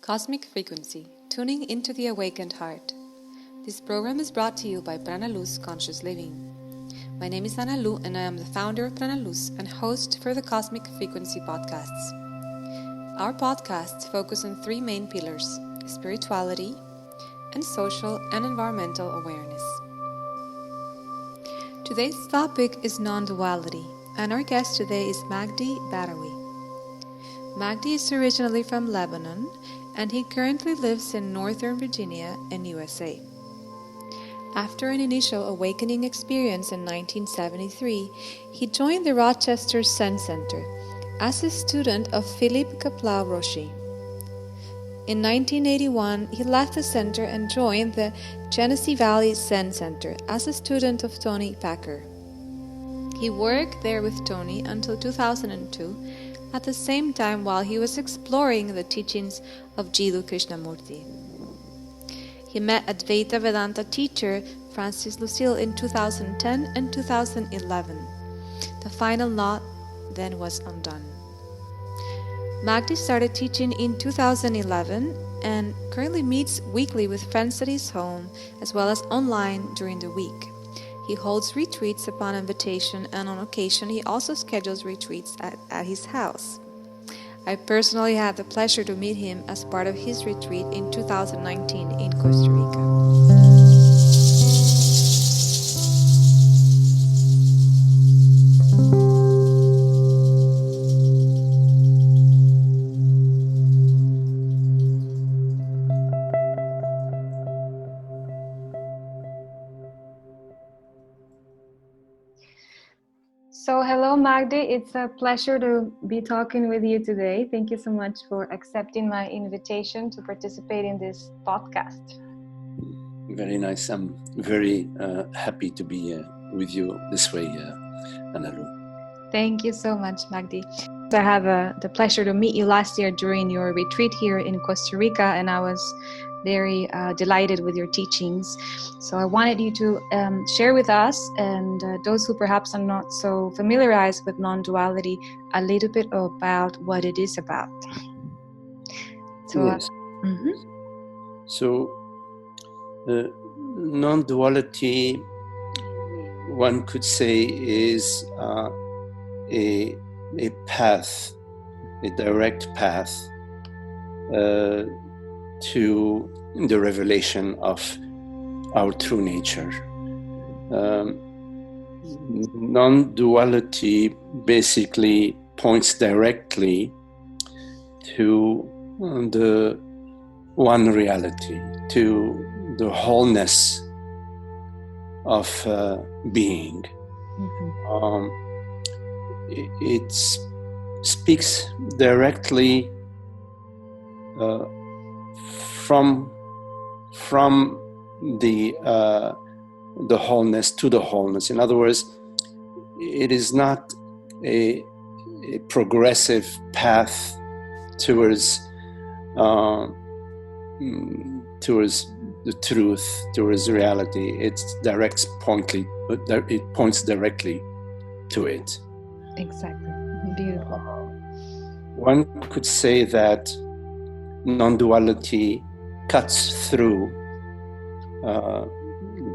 Cosmic Frequency, Tuning into the Awakened Heart. This program is brought to you by Prana Luz Conscious Living. My name is Ana Lu and I am the founder of Prana Luz and host for the Cosmic Frequency podcasts. Our podcasts focus on three main pillars: spirituality and social and environmental awareness. Today's topic is Non Duality, and our guest today is Magdi Badawy. Magdi is originally from Lebanon, and he currently lives in Northern Virginia in USA. After an initial awakening experience in 1973, he joined the Rochester Zen Center as a student of Philip Kaplau Roshi. In 1981, he left the center and joined the Genesee Valley Zen Center as a student of Toni Packer. He worked there with Toni until 2002, at the same time while he was exploring the teachings of Jiddhu Krishnamurti. He met Advaita Vedanta teacher Francis Lucille in 2010 and 2011. The final knot then was undone. Magdi started teaching in 2011 and currently meets weekly with friends at his home as well as online during the week. He holds retreats upon invitation, and on occasion he also schedules retreats at his house. I personally had the pleasure to meet him as part of his retreat in 2019 in Costa Rica. So hello Magdi, it's a pleasure to be talking with you today. Thank you so much for accepting my invitation to participate in this podcast. Very nice. I'm very happy to be with you this way, Analu. Thank you so much, Magdi. I had the pleasure to meet you last year during your retreat here in Costa Rica, and I was very delighted with your teachings. So I wanted you to share with us and those who perhaps are not so familiarized with non-duality a little bit about what it is about. So, yes. So non-duality, one could say, is a path, a direct path to the revelation of our true nature. Non-duality basically points directly to the one reality, to the wholeness of being. It speaks directly from the wholeness to the wholeness. In other words, it is not a progressive path towards the truth, towards reality. It points directly to it. Exactly. Beautiful. One could say that non-duality cuts through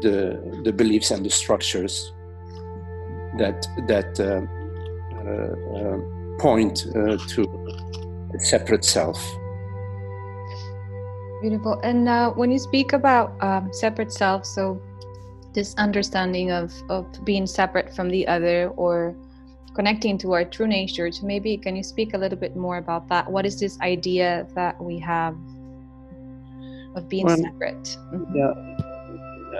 the beliefs and the structures that point to a separate self. Beautiful. And when you speak about separate self, so this understanding of being separate from the other or connecting to our true nature, maybe can you speak a little bit more about that? What is this idea that we have of being separate? Yeah,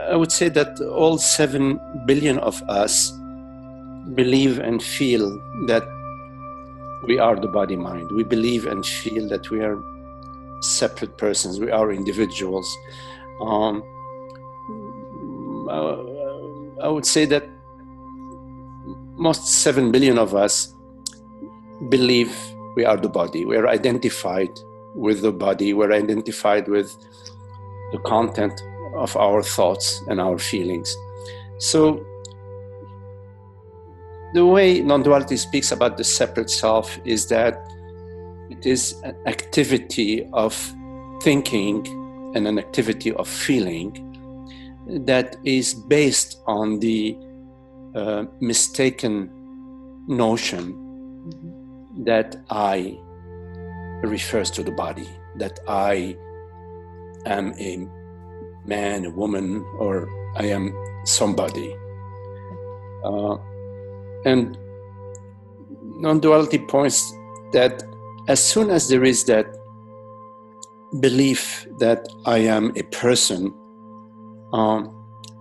I would say that all 7 billion of us believe and feel that we are the body-mind. We believe and feel that we are separate persons, we are individuals. I would say that most 7 billion of us believe we are the body. We are identified with the body. We're identified with the content of our thoughts and our feelings. So the way non-duality speaks about the separate self is that it is an activity of thinking and an activity of feeling that is based on the mistaken notion that I refers to the body, that I am a man, a woman, or I am somebody. And non-duality points that as soon as there is that belief that I am a person,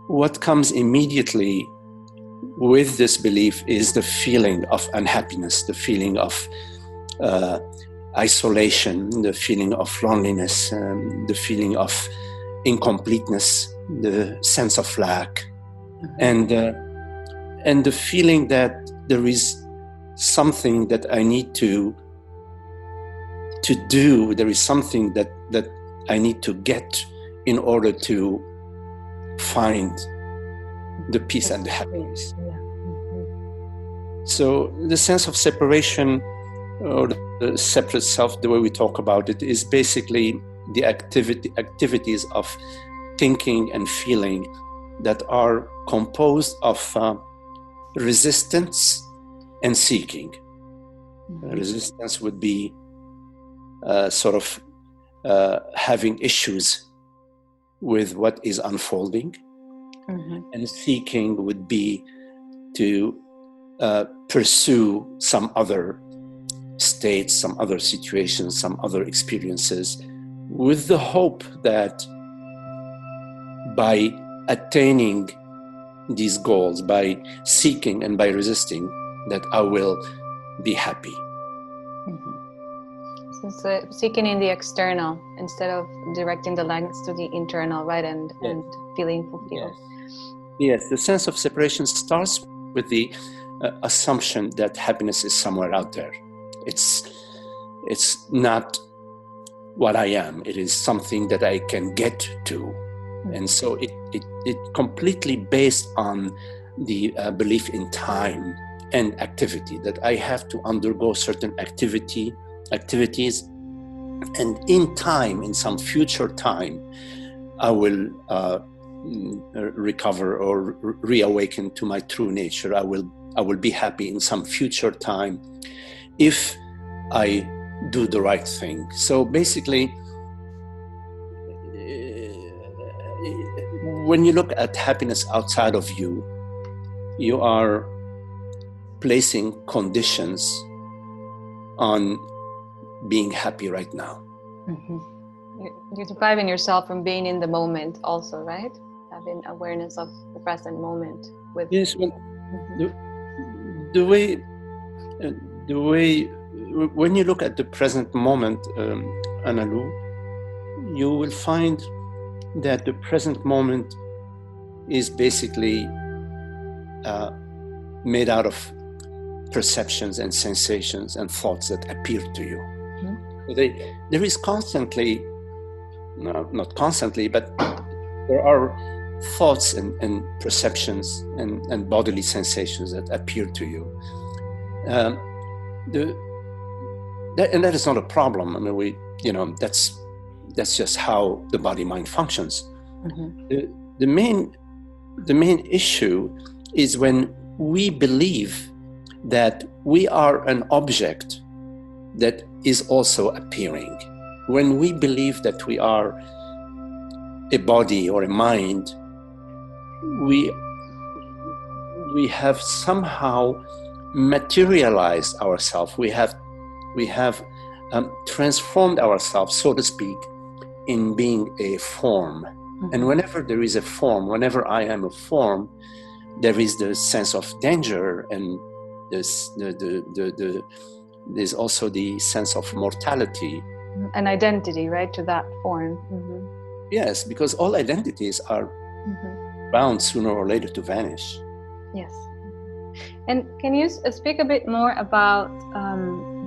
what comes immediately with this belief is the feeling of unhappiness, the feeling of isolation, the feeling of loneliness, the feeling of incompleteness, the sense of lack, and the feeling that there is something that I need to do. There is something that I need to get in order to find the peace and the happiness. So the sense of separation, or the separate self, the way we talk about it, is basically the activities of thinking and feeling that are composed of resistance and seeking. Resistance would be having issues with what is unfolding, and seeking would be to pursue some other states, some other situations, some other experiences, with the hope that by attaining these goals, by seeking and by resisting, that I will be happy. So seeking in the external instead of directing the lens to the internal, right? And feeling fulfilled. Yes, the sense of separation starts with the assumption that happiness is somewhere out there. It's not what I am. It is something that I can get to. And so it completely based on the belief in time and activity, that I have to undergo certain activities, and in time, in some future time, I will recover or reawaken to my true nature. I will be happy in some future time if I do the right thing. So basically, when you look at happiness outside of you, you are placing conditions on being happy right now. You're depriving yourself from being in the moment also, right? Having awareness of the present moment. Yes, well, the way when you look at the present moment, Analu, you will find that the present moment is basically made out of perceptions and sensations and thoughts that appear to you. There is constantly, not constantly, but there are thoughts and perceptions and bodily sensations that appear to you. And that is not a problem. I mean, that's just how the body-mind functions. The main issue is when we believe that we are an object that is also appearing. When we believe that we are a body or a mind, we have somehow materialized ourselves. We have transformed ourselves, so to speak, in being a form. And whenever there is a form, whenever I am a form, there is the sense of danger, and there's also the sense of mortality. An identity, right, to that form. Yes, because all identities are bound sooner or later to vanish. Yes. And can you speak a bit more about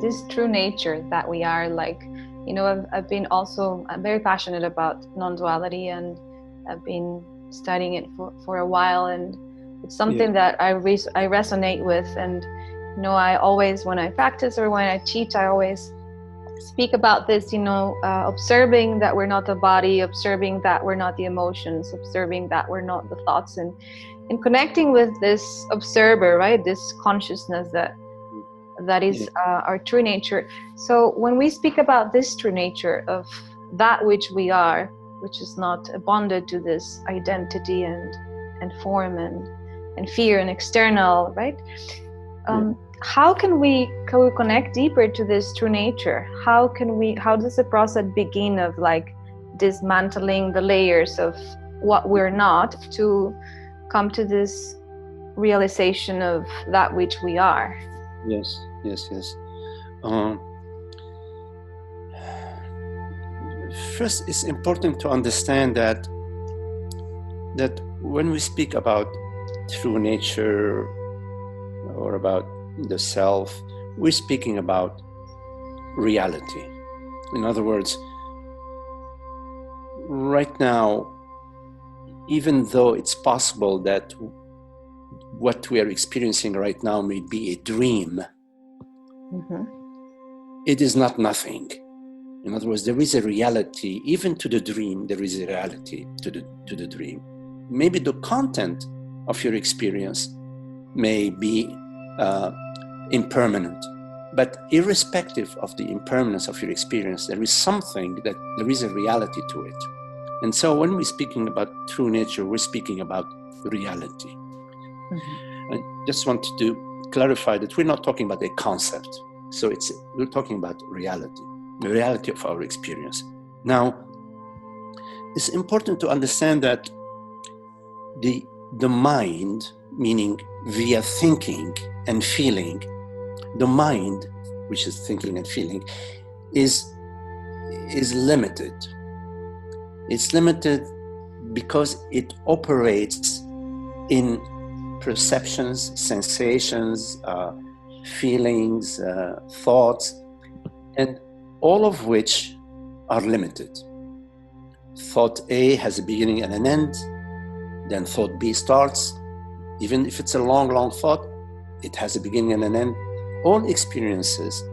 this true nature that we are? Like, I've been also very passionate about non-duality, and I've been studying it for a while, and it's something that I resonate with. And I always, when I practice or when I teach, I always speak about this, observing that we're not the body, observing that we're not the emotions, observing that we're not the thoughts, and connecting with this observer, right? This consciousness that is our true nature. So when we speak about this true nature of that which we are, which is not bonded to this identity and form and fear and external, right? How can we connect deeper to this true nature? How does the process begin of like dismantling the layers of what we're not to come to this realization of that which we are? Yes. First, it's important to understand that when we speak about true nature or about the self, we're speaking about reality. In other words, right now, even though it's possible that what we are experiencing right now may be a dream, it is not nothing. In other words, there is a reality, even to the dream, there is a reality to the dream. Maybe the content of your experience may be impermanent, but irrespective of the impermanence of your experience, there is something that there is a reality to it. And so when we're speaking about true nature, we're speaking about reality. I just want to clarify that we're not talking about a concept. So we're talking about reality, the reality of our experience. Now, it's important to understand that the mind, meaning via thinking and feeling, the mind, which is thinking and feeling, is limited. It's limited because it operates in perceptions, sensations, feelings, thoughts, and all of which are limited. Thought A has a beginning and an end, then thought B starts. Even if it's a long, long thought, it has a beginning and an end. All experiences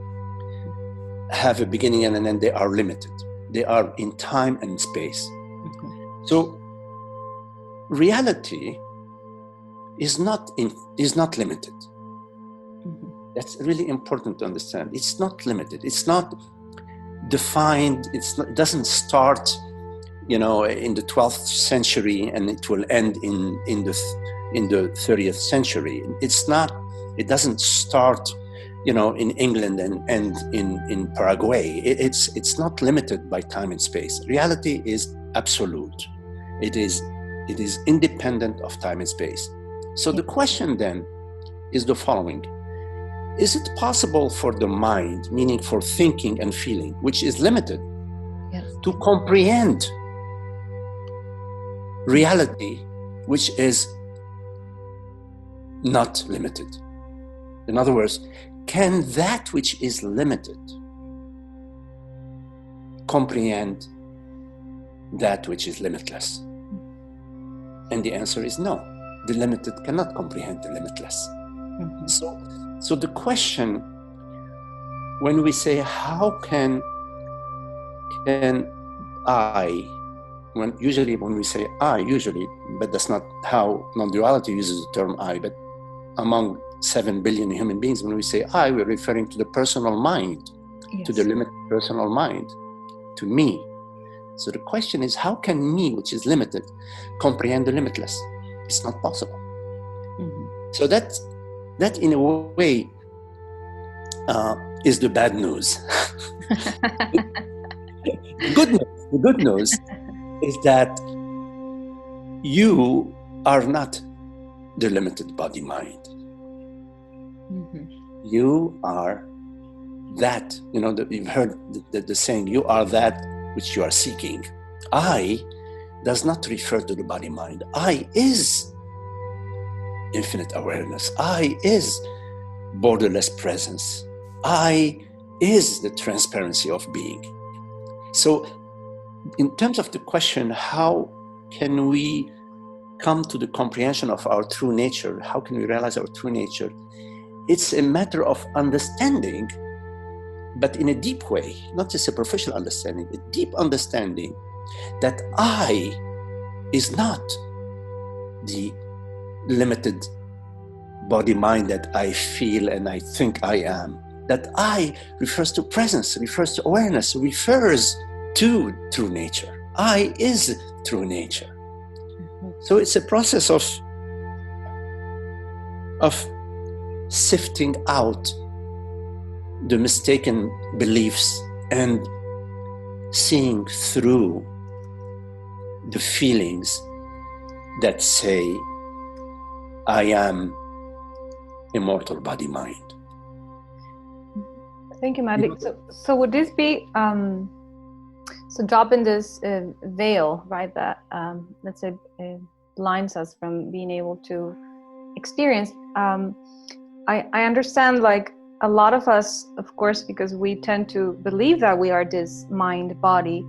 have a beginning and an end. They are limited. They are in time and space. So reality is not limited. That's really important to understand. It's not limited. It's not defined. It doesn't start, in the 12th century and it will end in the 30th century. It doesn't start, in England and end in Paraguay. It's not limited by time and space. Reality is absolute. It is independent of time and space. So the question then is the following. Is it possible for the mind, meaning for thinking and feeling, which is limited, to comprehend reality, which is not limited? In other words, can that which is limited comprehend that which is limitless? And the answer is no. The limited cannot comprehend the limitless. So the question, when we say, how can I, when we say I, but that's not how non-duality uses the term I, but among 7 billion human beings, when we say I, we're referring to the personal mind, to the limited personal mind, to me. So the question is, how can me, which is limited, comprehend the limitless? It's not possible. So that in a way is the bad news. The good news is that you are not the limited body mind. You are that, you've heard the saying, you are that which you are seeking. I does not refer to the body mind. I is infinite awareness. I is borderless presence. I is the transparency of being. So in terms of the question, how can we come to the comprehension of our true nature? How can we realize our true nature? It's a matter of understanding but in a deep way, not just a superficial understanding, a deep understanding that I is not the limited body mind that I feel and I think I am. That I refers to presence, refers to awareness, refers to true nature. I is true nature. So it's a process of sifting out the mistaken beliefs and seeing through the feelings that say, I am immortal body mind. Thank you, Magdi. So would this be, so dropping this veil, right, that, let's say, blinds us from being able to experience, I understand, like, a lot of us, of course, because we tend to believe that we are this mind body,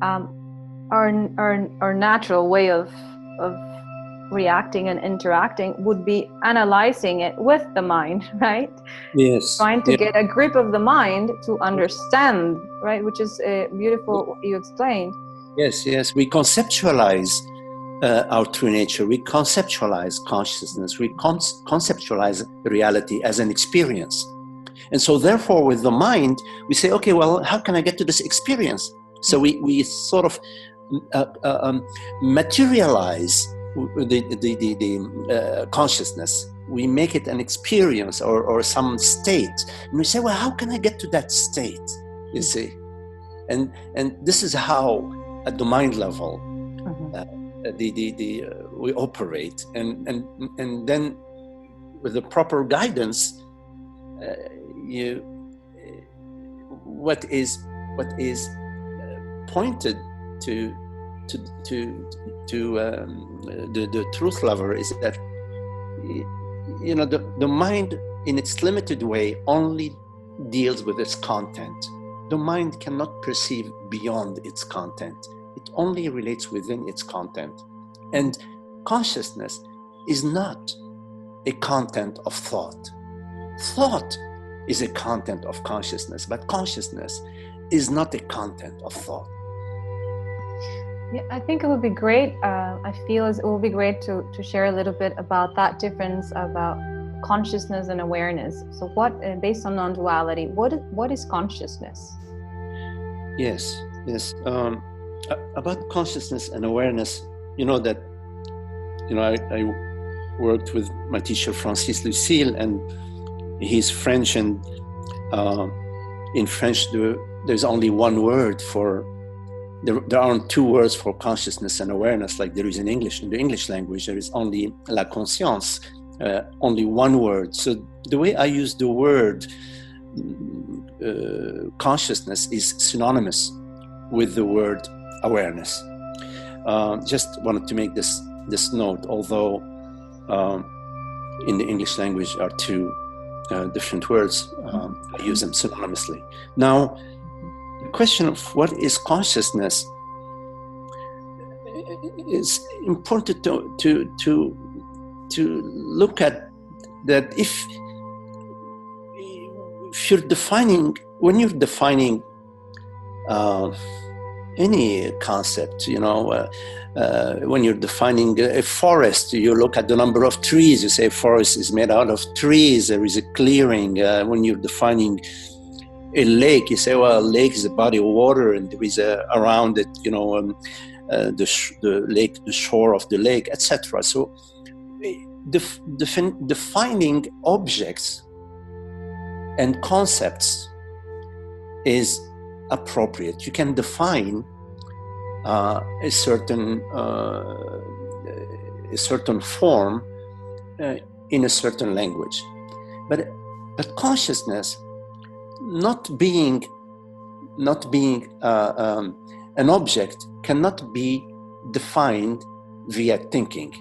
our natural way of reacting and interacting would be analyzing it with the mind, right? Yes. Trying to get a grip of the mind to understand, right? Which is beautiful what you explained. Yes. We conceptualize our true nature. We conceptualize consciousness. We conceptualize reality as an experience. And so therefore with the mind, we say, okay, well, how can I get to this experience? So we sort of materialize the consciousness. We make it an experience or some state. And we say, well, how can I get to that state? You see? And this is how, at the mind level, we operate. And then with the proper guidance, what is pointed to the truth lover is that the mind in its limited way only deals with its content. The mind cannot perceive beyond its content. It only relates within its content. And consciousness is not a content of thought. Thought is a content of consciousness, but consciousness is not a content of thought. Yeah, I think it would be great. I feel it would be great to share a little bit about that difference about consciousness and awareness. So, what, based on non-duality, what is consciousness? Yes. About consciousness and awareness, I worked with my teacher Francis Lucille, and he's French, and in French there's only one word for. There aren't two words for consciousness and awareness like there is in English. In the English language, there is only la conscience, only one word. So the way I use the word consciousness is synonymous with the word awareness. Just wanted to make this note, although in the English language are two different words, I use them synonymously. Now, the question of what is consciousness is important to look at. That if you're defining, when you're defining any concept, when you're defining a forest, you look at the number of trees. You say a forest is made out of trees. There is a clearing. When you're defining a lake, you say, well, a lake is a body of water, and there is around it, the lake, the shore of the lake, etc. So, defining objects and concepts is appropriate. You can define a certain form in a certain language, but consciousness, not being an object, cannot be defined via thinking.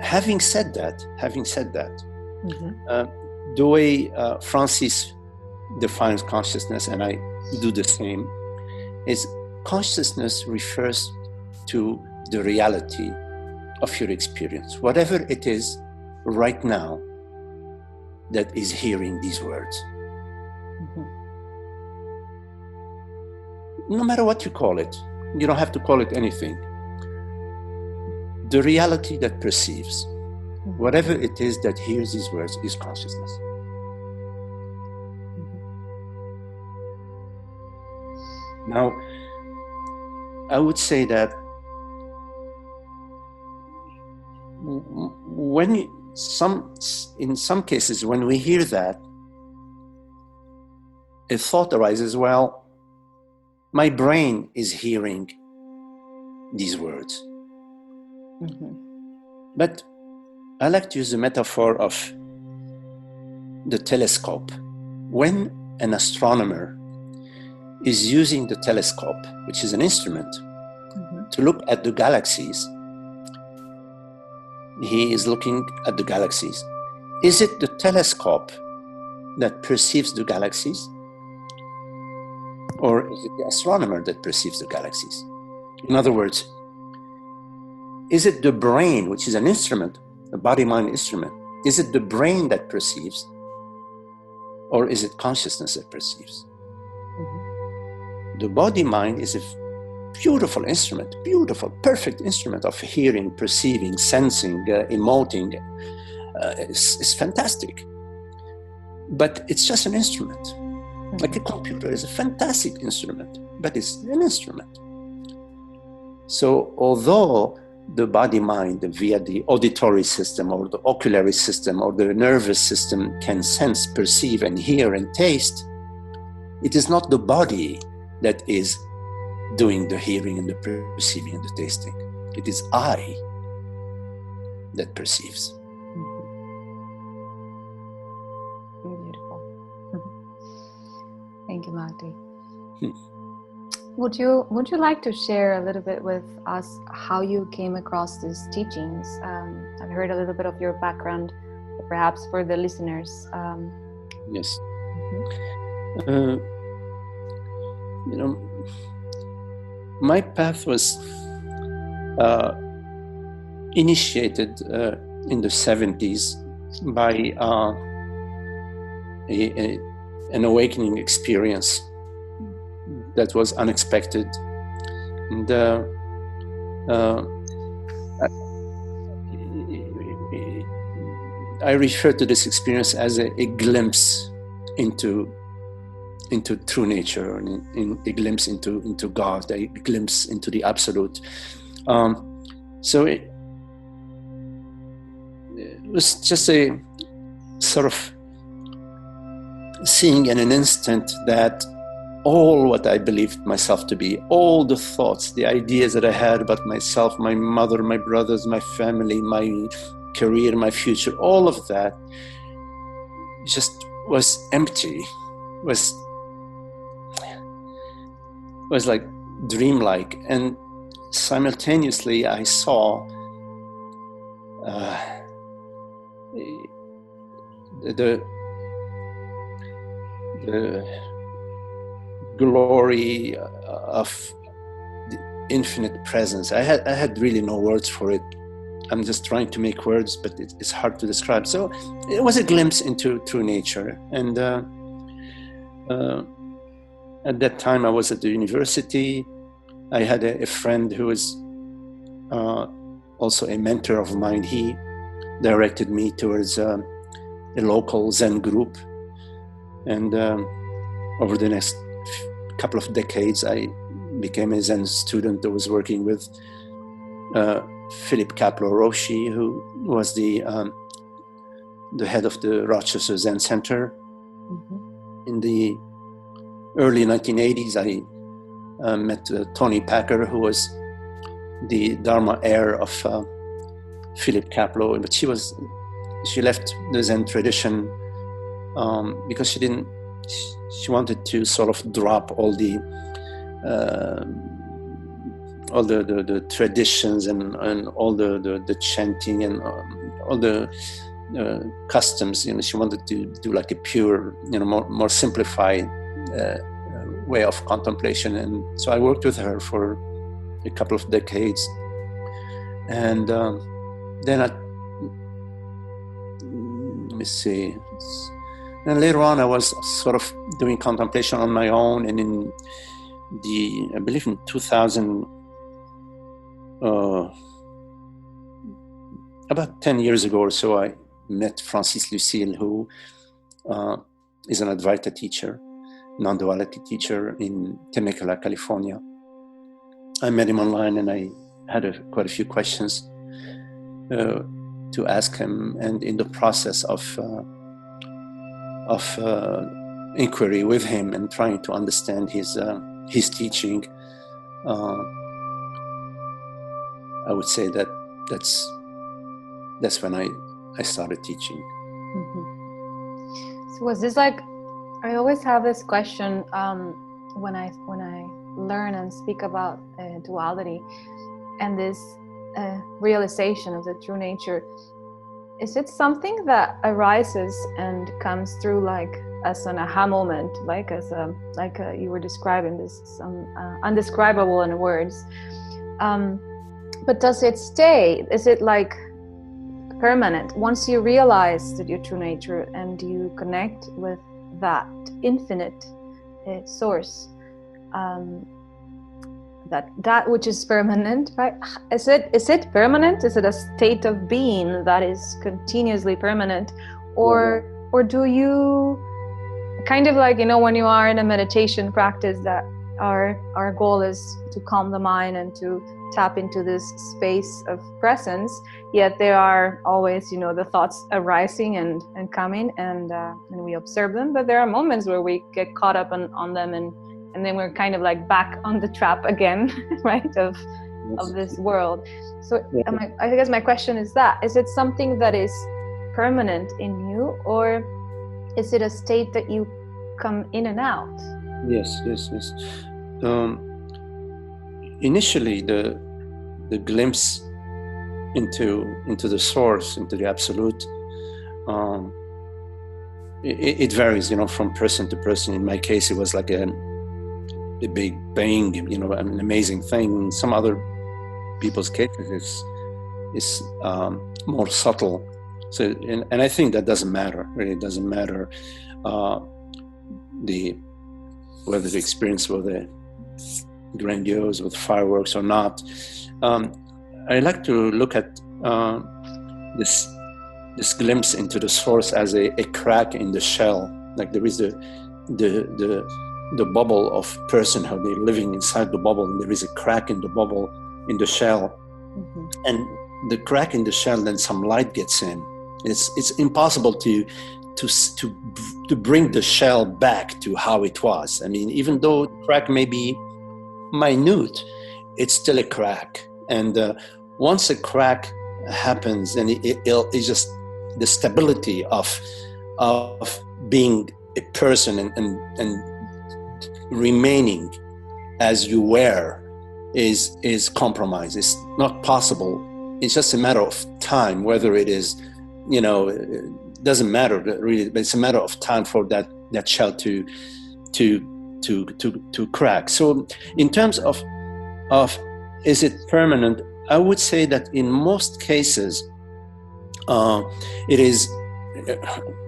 Having said that, the way Francis defines consciousness, and I do the same, is consciousness refers to the reality of your experience, whatever it is right now that is hearing these words. no matter what you call it, you don't have to call it anything. The reality that perceives, whatever it is that hears these words, is consciousness. Now, I would say that in some cases, when we hear that, a thought arises, well, my brain is hearing these words. But I like to use the metaphor of the telescope. When an astronomer is using the telescope, which is an instrument, to look at the galaxies, he is looking at the galaxies. Is it the telescope that perceives the galaxies? Or is it the astronomer that perceives the galaxies? In other words, is it the brain, which is an instrument, a body-mind instrument? Is it the brain that perceives? Or is it consciousness that perceives? The body-mind is a beautiful instrument, beautiful, perfect instrument of hearing, perceiving, sensing, emoting. It's fantastic. But it's just an instrument. Like a computer is a fantastic instrument, but it's an instrument. So although the body-mind via the auditory system or the ocular system or the nervous system can sense, perceive, and hear and taste, it is not the body that is doing the hearing and the perceiving and the tasting. It is I that perceives. Beautiful. Thank you, Magdi. Would you like to share a little bit with us how you came across these teachings? I've heard a little bit of your background, but perhaps for the listeners. Yes. My path was initiated in the 70s by an awakening experience that was unexpected. And I refer to this experience as a glimpse into true nature, and a glimpse into God, a glimpse into the absolute. So it was just a sort of seeing in an instant that all what I believed myself to be, all the thoughts, the ideas that I had about myself, my mother, my brothers, my family, my career, my future, all of that just was empty, was like dreamlike. And simultaneously I saw the glory of the infinite presence. I had really no words for it. I'm just trying to make words, but it's hard to describe. So it was a glimpse into true nature. And at that time I was at the university. I had a friend who was also a mentor of mine. He directed me towards a local Zen group. And over the next couple of decades, I became a Zen student that was working with Philip Kaplau Roshi, who was the head of the Rochester Zen Center. In the early 1980s, I met Toni Packer, who was the Dharma heir of Philip Kaplau, but she left the Zen tradition because she wanted to sort of drop all the traditions and all the chanting and all the customs. She wanted to do like a pure, more simplified way of contemplation. And so I worked with her for a couple of decades. And then let me see. And later on, I was sort of doing contemplation on my own. And in I believe in 2000, about 10 years ago or so, I met Francis Lucille, who is an Advaita teacher, Non Duality teacher in Temecula, California. I met him online, and I had quite a few questions to ask him, and in the process of inquiry with him and trying to understand his teaching, I would say that's when I started teaching. Mm-hmm. So was this like, I always have this question when I learn and speak about duality and this realization of the true nature. Is it something that arises and comes through like as an aha moment, like you were describing this, undescribable in words? But does it stay? Is it like permanent once you realize that your true nature and you connect with that infinite source, that which is permanent, right? Is it permanent? Is it a state of being that is continuously permanent, or do you kind of like, when you are in a meditation practice, that our goal is to calm the mind and to tap into this space of presence, yet there are always the thoughts arising and coming, and we observe them, but there are moments where we get caught up on them, and then we're kind of like back on the trap again, right, of this world. So I guess my question is is it something that is permanent in you, or is it a state that you come in and out? Yes. Initially, the glimpse into the source, into the absolute, it varies, from person to person. In my case, it was like a big bang, an amazing thing. In some other people's cases, it's more subtle. So, and I think that doesn't matter. Really, it doesn't matter whether the experience was grandiose with fireworks or not. I like to look at this glimpse into the source as a crack in the shell. Like there is the bubble of personhood. They're living inside the bubble, and there is a crack in the bubble, in the shell. Mm-hmm. And the crack in the shell, then some light gets in. It's impossible to bring the shell back to how it was. I mean, even though the crack may be minute, it's still a crack. And once a crack happens, then it's just the stability of being a person and remaining as you were is compromised. It's not possible. It's just a matter of time, whether it is, it doesn't matter really, but it's a matter of time for that shell to crack. So in terms of is it permanent, I would say that in most cases it is,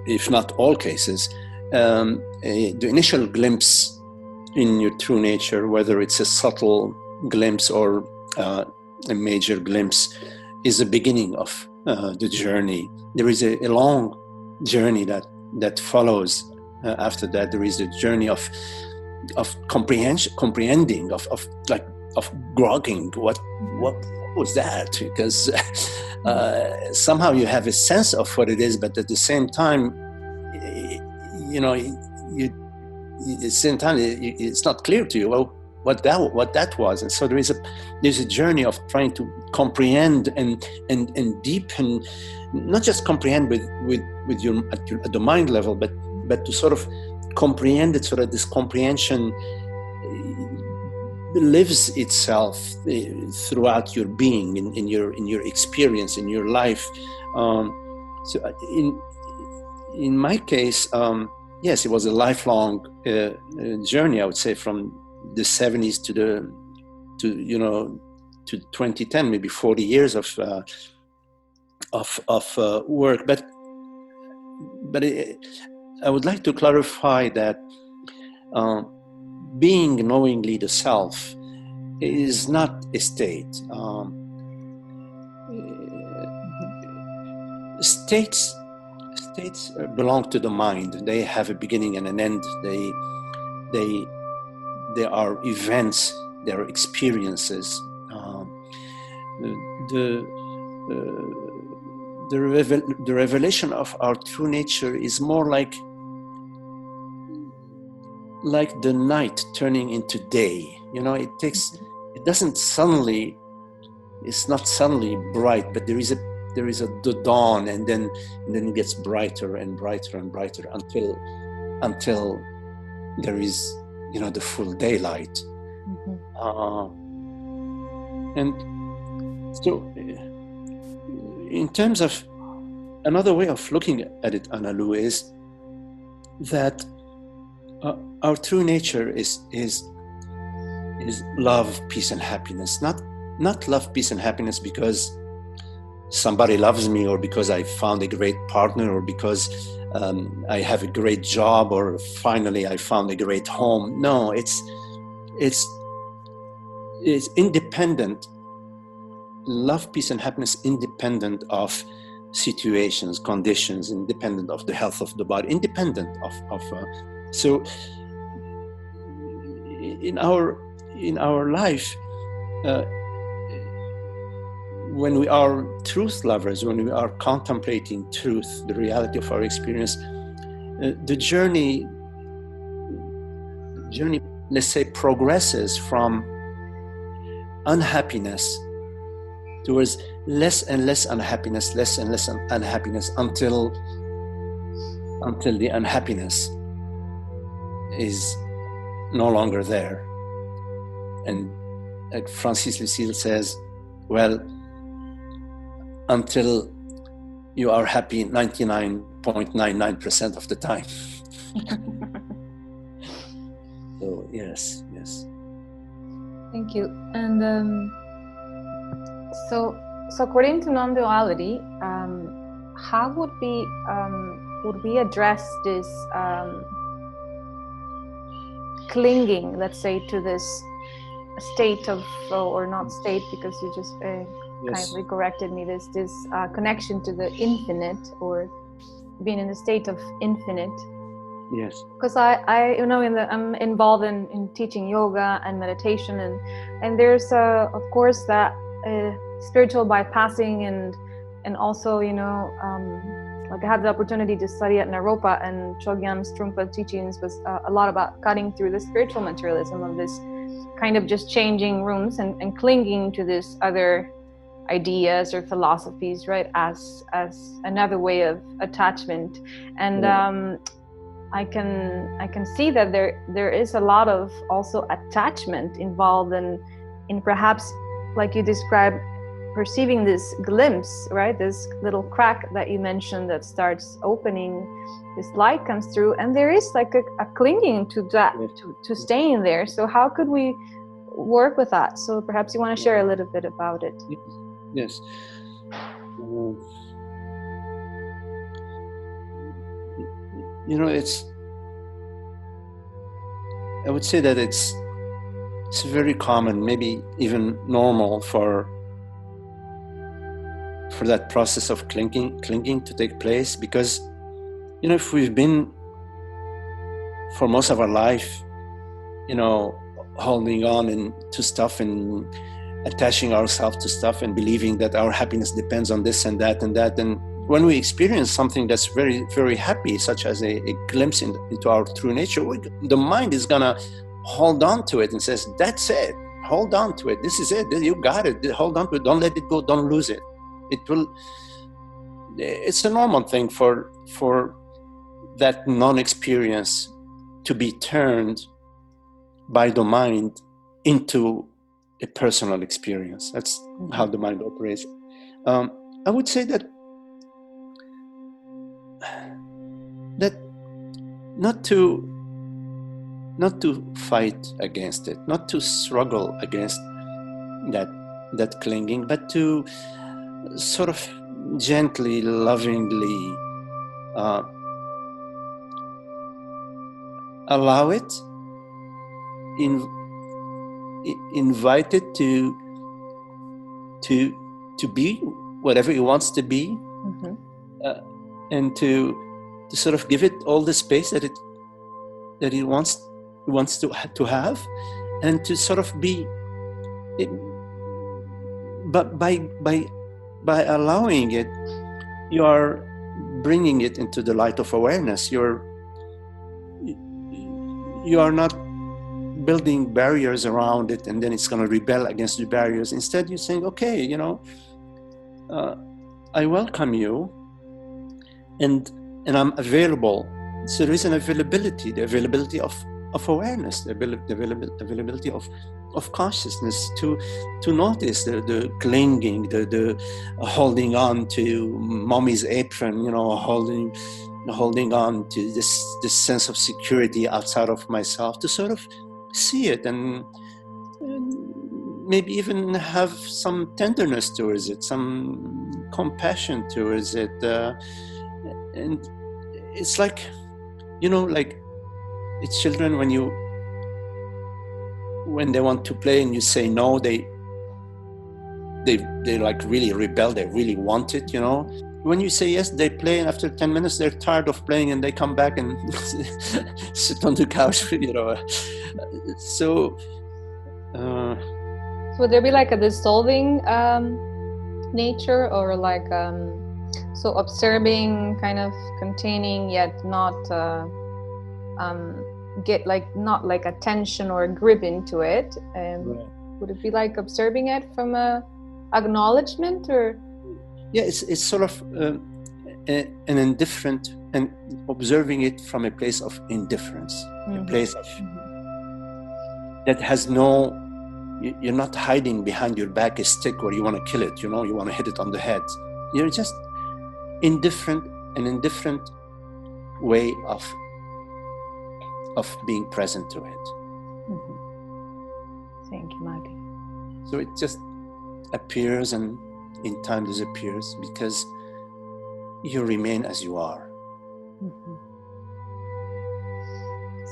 if not all cases, the initial glimpse in your true nature, whether it's a subtle glimpse or a major glimpse, is the beginning of the journey. There is a long journey that follows after that. There is a journey of comprehending, of grogging. What was that? Because somehow you have a sense of what it is, but at the same time, it's not clear to you what that was. And so there's a journey of trying to comprehend and deepen, not just comprehend with your at the mind level, but to sort of comprehend it, so that this comprehension lives itself throughout your being, in your experience, in your life. So in my case, yes, it was a lifelong journey. I would say from the 70s to 2010, maybe 40 years of work. But I would like to clarify that being knowingly the self is not a state. States belong to the mind. They have a beginning and an end. They are events. They are experiences. The revelation of our true nature is more like the night turning into day. You know, it's not suddenly bright, but there is the dawn, and then it gets brighter and brighter and brighter until there is, you know, the full daylight. And so in terms of another way of looking at it, Analu, is that our true nature is love, peace, and happiness. Not love, peace, and happiness because somebody loves me, or because I found a great partner, or because I have a great job, or finally I found a great home. No, it's independent. Love, peace, and happiness independent of situations, conditions, independent of the health of the body, independent of so in our life, when we are truth lovers, when we are contemplating truth, the reality of our experience, the journey, let's say, progresses from unhappiness towards less and less unhappiness, until the unhappiness is no longer there. And like Francis Lucille says, well, until you are happy 99.99% of the time. So yes. Thank you. And so according to non-duality, how would we address this clinging, let's say, to this state of, or not state, because you just kindly corrected me, this connection to the infinite, or being in the state of infinite. Yes. Because I you know, I'm involved in teaching yoga and meditation, and there's of course that spiritual bypassing, and also, you know, like I had the opportunity to study at Naropa, and Chogyam Trungpa's teachings was a lot about cutting through the spiritual materialism of this kind of just changing rooms and clinging to this other ideas or philosophies, right, as another way of attachment. And I can see that there is a lot of also attachment involved in perhaps, like you described, perceiving this glimpse, right, this little crack that you mentioned that starts opening, this light comes through, and there is like a clinging to that, to staying there. So how could we work with that? So perhaps you want to share a little bit about it. Yes. You know, I would say that it's very common, maybe even normal for that process of clinging to take place, because, you know, if we've been for most of our life, you know, holding on to stuff and attaching ourselves to stuff and believing that our happiness depends on this and that, and when we experience something that's very, very happy, such as a glimpse into our true nature, the mind is gonna hold on to it and says, that's it, hold on to it, this is it, you got it, hold on to it, don't let it go, don't lose it. It's a normal thing for that non-experience to be turned by the mind into a personal experience. That's how the mind operates. I would say that not to fight against it, not to struggle against that clinging, but to sort of gently, lovingly allow it, invited to be whatever he wants to be, and to sort of give it all the space that he wants to have, and to sort of be. But by allowing it, you are bringing it into the light of awareness. You are not building barriers around it, and then it's going to rebel against the barriers. Instead, you're saying, okay, I welcome you, and I'm available. So there is an availability, the availability of awareness, the availability of consciousness to notice the clinging, the holding on to mommy's apron, holding on to this sense of security outside of myself, to sort of see it and maybe even have some tenderness towards it, some compassion towards it, and it's like, like it's children when they want to play and you say no, they like really rebel, they really want it, When you say yes, they play, and after 10 minutes they're tired of playing and they come back and sit on the couch, So would there be like a dissolving nature, or like so observing, kind of containing, yet not get like not like a tension or a grip into it? Right. Would it be like observing it from a acknowledgement, or? Yeah, it's sort of an indifferent, and observing it from a place of indifference, a place of that has no. You're not hiding behind your back a stick where you want to kill it. You want to hit it on the head. You're just indifferent, an indifferent way of being present to it. Thank you, Magdi. So it just appears and in time disappears because you remain as you are.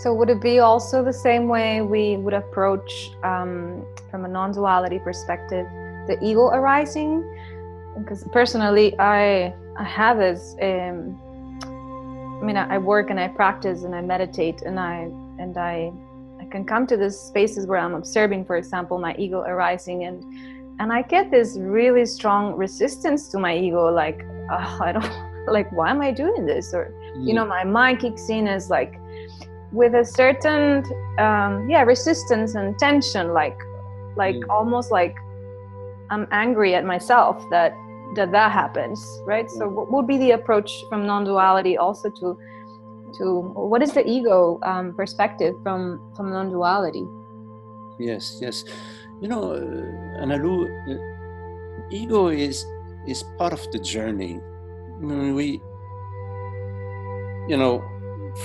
So would it be also the same way we would approach, from a non-duality perspective, the ego arising? Because personally, I have this. I work and I practice and I meditate, and I can come to these spaces where I'm observing, for example, my ego arising, and I get this really strong resistance to my ego, like, I don't, like, why am I doing this? Or, my mind kicks in as like, with a certain, resistance and tension, like almost like I'm angry at myself that happens, right? So what would be the approach from non-duality also to what is the ego perspective from non-duality? Yes. Analu, ego is part of the journey.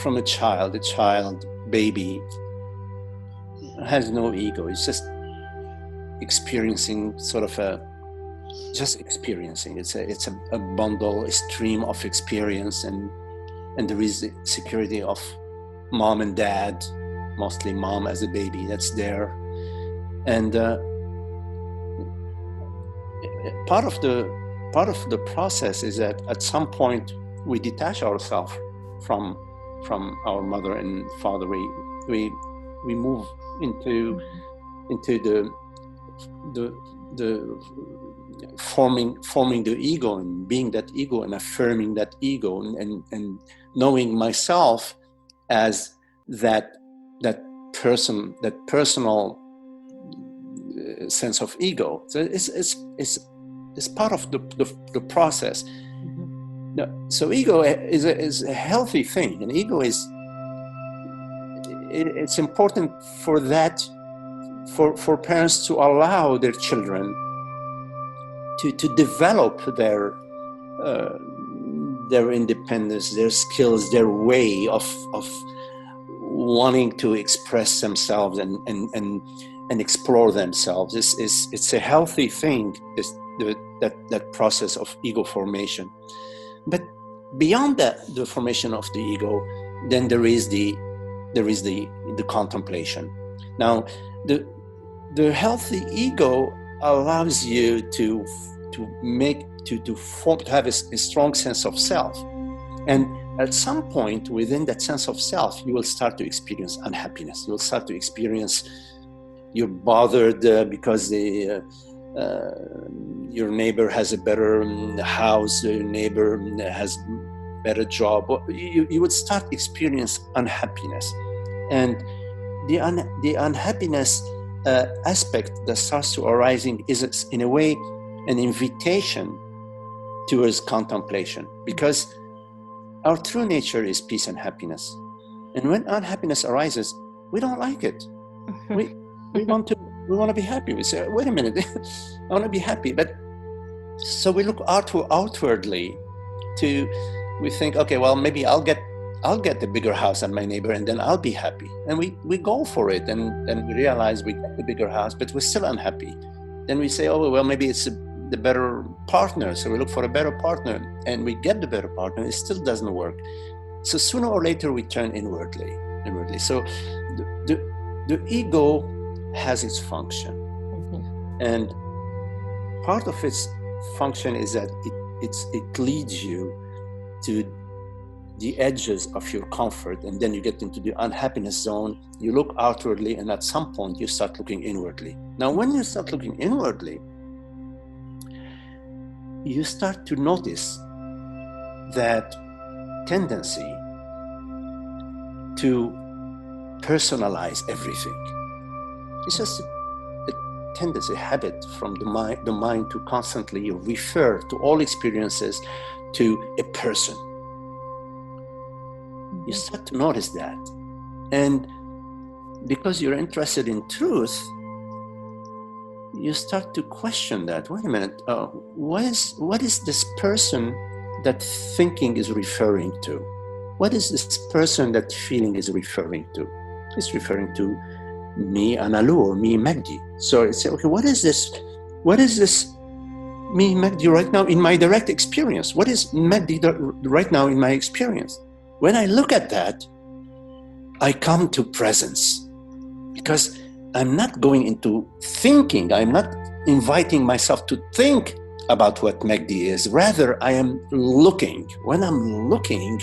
From a child, baby has no ego. It's just experiencing, experiencing. It's a bundle, a stream of experience, and there is the security of mom and dad, mostly mom as a baby, that's there. And part of the process is that at some point we detach ourselves from our mother and father. We move into the forming the ego and being that ego and affirming that ego and knowing myself as that person, that personal sense of ego. So it's part of the process. So ego is a healthy thing, and ego it's important for that, for parents to allow their children to develop their independence, their skills, their way of wanting to express themselves and explore themselves. It's a healthy thing, that process of ego formation. But beyond the formation of the ego, then there is the contemplation. Now, the healthy ego allows you to have a strong sense of self, and at some point within that sense of self, you will start to experience unhappiness. You will start to experience you're bothered because your neighbor has a better house, your neighbor has a better job. You would start experience unhappiness, and the unhappiness aspect that starts to arising is in a way an invitation towards contemplation, because our true nature is peace and happiness. And when unhappiness arises, we don't like it. We want to be happy. We say, wait a minute, I want to be happy. But so we look outwardly we think, okay, well, maybe I'll get the bigger house than my neighbor, and then I'll be happy. And we go for it, and then we realize we get the bigger house, but we're still unhappy. Then we say, oh, well, maybe it's the better partner. So we look for a better partner, and we get the better partner. It still doesn't work. So sooner or later, we turn inwardly. So the ego has its function, and part of its function is that it leads you to the edges of your comfort, and then you get into the unhappiness zone. You look outwardly, and at some point you start looking inwardly. Now, when you start looking inwardly, you start to notice that tendency to personalize everything. It's just a tendency, a habit from the mind to constantly refer to all experiences to a person. You start to notice that. And because you're interested in truth, you start to question that. Wait a minute, what is this person that thinking is referring to? What is this person that feeling is referring to? It's referring to me, Analu, or me, Magdi. So it's okay, what is this me, Magdi, right now in my direct experience? What is Magdi right now in my experience? When I look at that, I come to presence, because I'm not going into thinking. I'm not inviting myself to think about what Magdi is. Rather, I am looking. When I'm looking,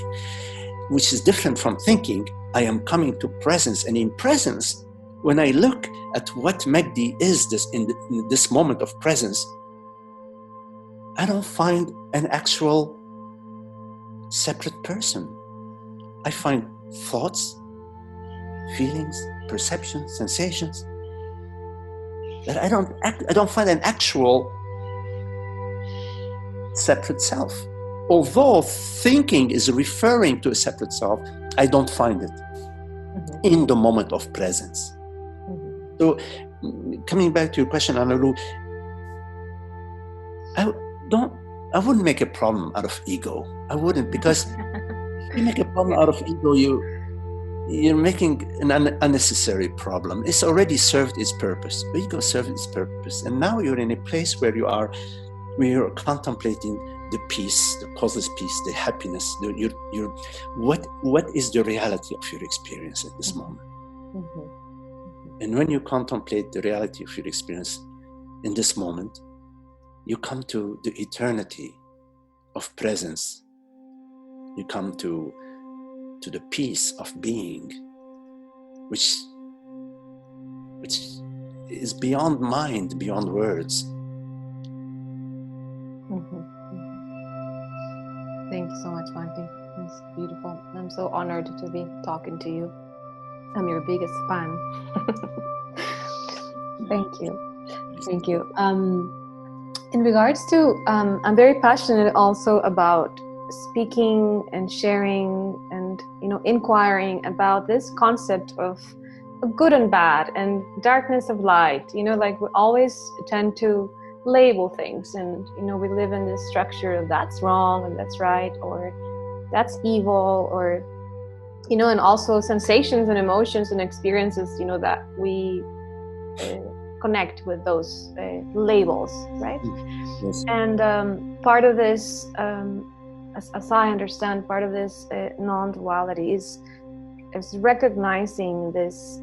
which is different from thinking, I am coming to presence. And in presence, when I look at what Magdi is in this moment of presence, I don't find an actual separate person. I find thoughts, feelings, perceptions, sensations that I don't find an actual separate self. Although thinking is referring to a separate self, I don't find it in the moment of presence. So, coming back to your question, Analu, I wouldn't make a problem out of ego. I wouldn't, because if you make a problem out of ego, you're making an unnecessary problem. It's already served its purpose. The ego served its purpose, and now you're in a place where you're contemplating the peace, the causeless peace, the happiness. What is the reality of your experience at this moment? And when you contemplate the reality of your experience in this moment, you come to the eternity of presence. You come to the peace of being, which is beyond mind, beyond words. Thank you so much, Magdi. It's beautiful. I'm so honored to be talking to you. I'm your biggest fan. Thank you. In regards to, I'm very passionate also about speaking and sharing and inquiring about this concept of good and bad and darkness of light. Like we always tend to label things, and we live in this structure of that's wrong and that's right, or that's evil, or and also sensations and emotions and experiences that we connect with those labels, right? Yes. And part of this, as I understand, part of this non-duality is recognizing this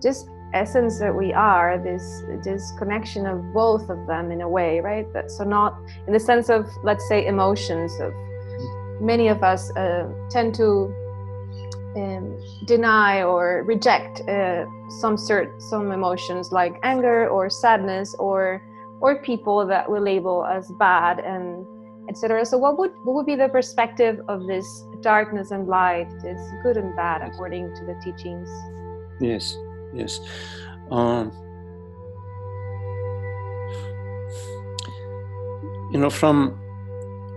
just essence that we are, this connection of both of them in a way, right? So not in the sense of, let's say, emotions. Of many of us tend to deny or reject some emotions like anger or sadness or people that we label as bad and etc. So what would be the perspective of this darkness and light, this good and bad, according to the teachings? Yes.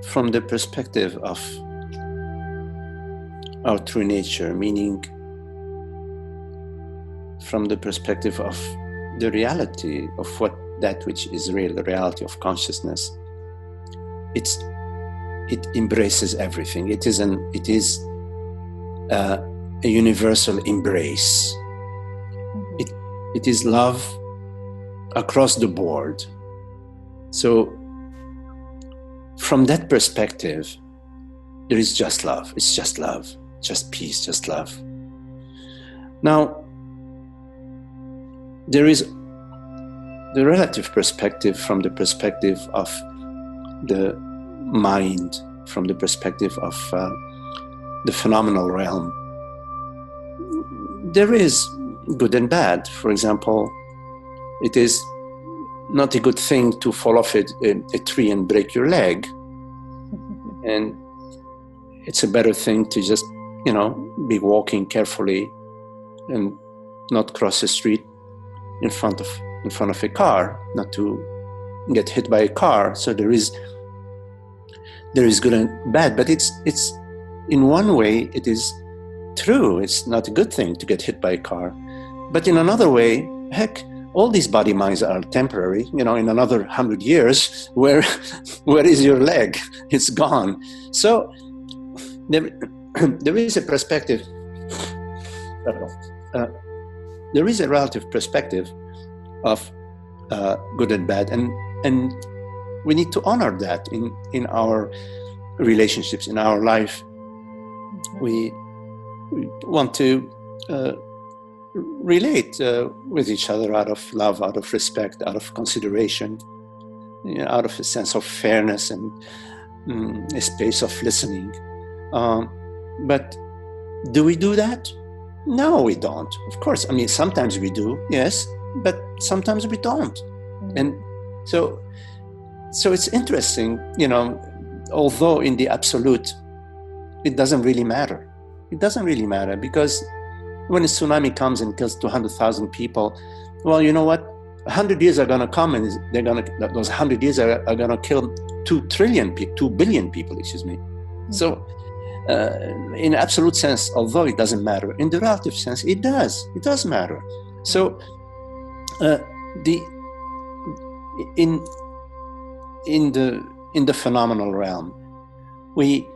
From the perspective of our true nature, meaning from the perspective of the reality of that which is real, the reality of consciousness, it embraces everything. It is a universal embrace. It is love across the board. So from that perspective, there is just love. It's just love, just peace, just love. Now, there is the relative perspective from the perspective of the mind, from the perspective of the phenomenal realm. There is good and bad. For example, it is not a good thing to fall off a tree and break your leg. And it's a better thing to just, be walking carefully and not cross the street in front of a car, not to get hit by a car. So there is good and bad, but it's in one way it is true. It's not a good thing to get hit by a car, but in another way, heck, all these body minds are temporary. In another 100 years, where is your leg? It's gone. So there is a perspective. There is a relative perspective of good and bad, and we need to honor that in our relationships, in our life. We want to relate with each other out of love, out of respect, out of consideration, out of a sense of fairness and a space of listening. But do we do that? No, we don't. Of course, sometimes we do, yes, but sometimes we don't. And so it's interesting, although in the absolute, it doesn't really matter. It doesn't really matter, because when a tsunami comes and kills 200,000 people, well, you know what? 100 years are going to come, and those 100 years are going to kill 2 billion people, excuse me. So, in absolute sense, although it doesn't matter, in the relative sense, it does matter. So, in the phenomenal realm, we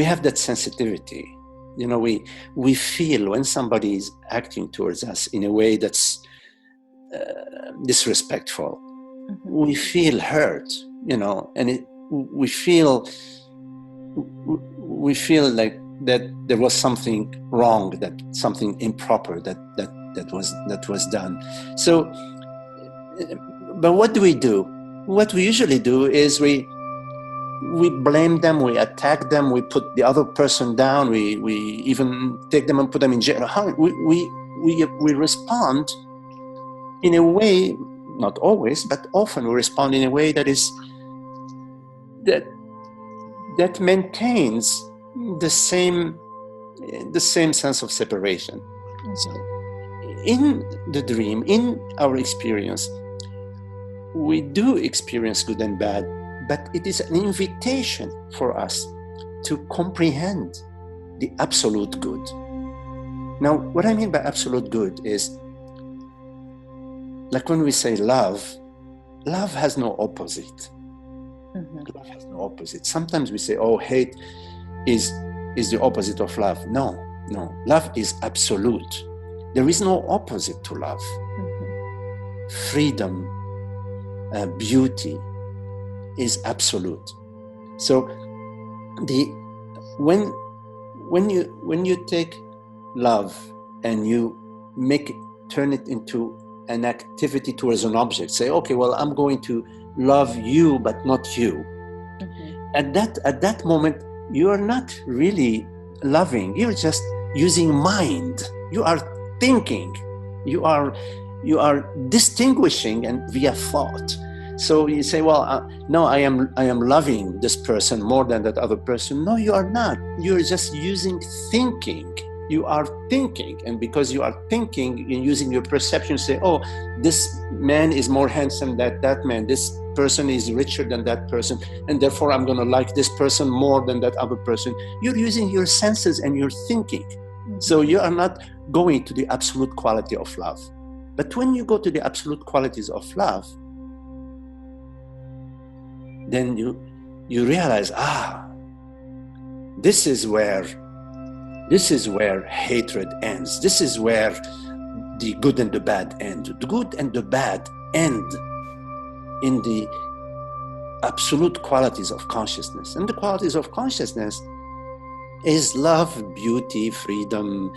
have that sensitivity. We feel when somebody is acting towards us in a way that's disrespectful. Mm-hmm. We feel hurt, and we feel like that there was something wrong, that something improper that was done. So, but what do we do? What we usually do is we blame them, we attack them, we put the other person down, we even take them and put them in jail. We respond in a way, not always, but often we respond in a way that maintains the same sense of separation. So in the dream, in our experience, we do experience good and bad, but it is an invitation for us to comprehend the absolute good. Now, what I mean by absolute good is, like when we say love has no opposite. Mm-hmm. Love has no opposite. Sometimes we say, oh, hate is the opposite of love. No. Love is absolute. There is no opposite to love. Mm-hmm. Freedom, beauty is absolute. So when you take love and you make turn it into an activity towards an object. Say, okay, well, I'm going to love you, but not you. At that moment, you are not really loving. You're just using mind. You are thinking. You are distinguishing and via thought. So you say, well, no, I am loving this person more than that other person. No, you are not. You're just using thinking. You are thinking, and because you are thinking and using your perception, say, oh, this man is more handsome than that man. This person is richer than that person, and therefore I'm going to like this person more than that other person. You're using your senses and you're thinking. So you are not going to the absolute quality of love. But when you go to the absolute qualities of love, then you realize, this is where hatred ends. This is where the good and the bad end. The good and the bad end in the absolute qualities of consciousness. And the qualities of consciousness is love, beauty, freedom,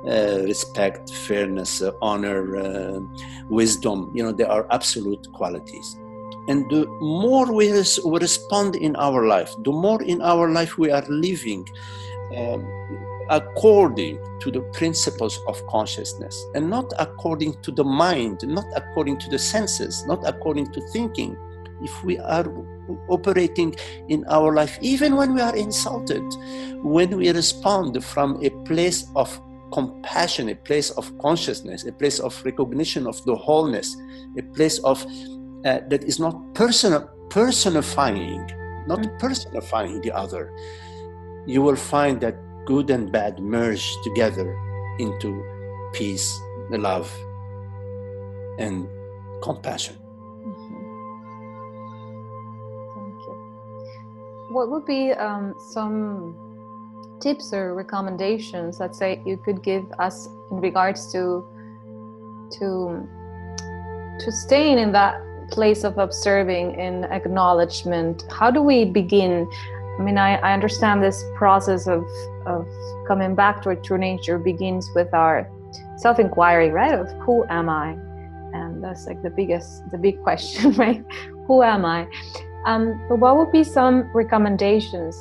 respect, fairness, honor, wisdom. They are absolute qualities. And the more we respond in our life, the more in our life we are living according to the principles of consciousness, and not according to the mind, not according to the senses, not according to thinking. If we are operating in our life, even when we are insulted, when we respond from a place of compassion, a place of consciousness, a place of recognition of the wholeness, a place of that is not personifying the other, you will find that good and bad merge together into peace, love, and compassion. Thank you. What would be some tips or recommendations, let's say, you could give us in regards to staying in that place of observing and acknowledgement? How do we begin? I mean, I understand this process of coming back to our true nature begins with our self-inquiry, right? Of who am I? And that's like the big question, right? Who am I? But what would be some recommendations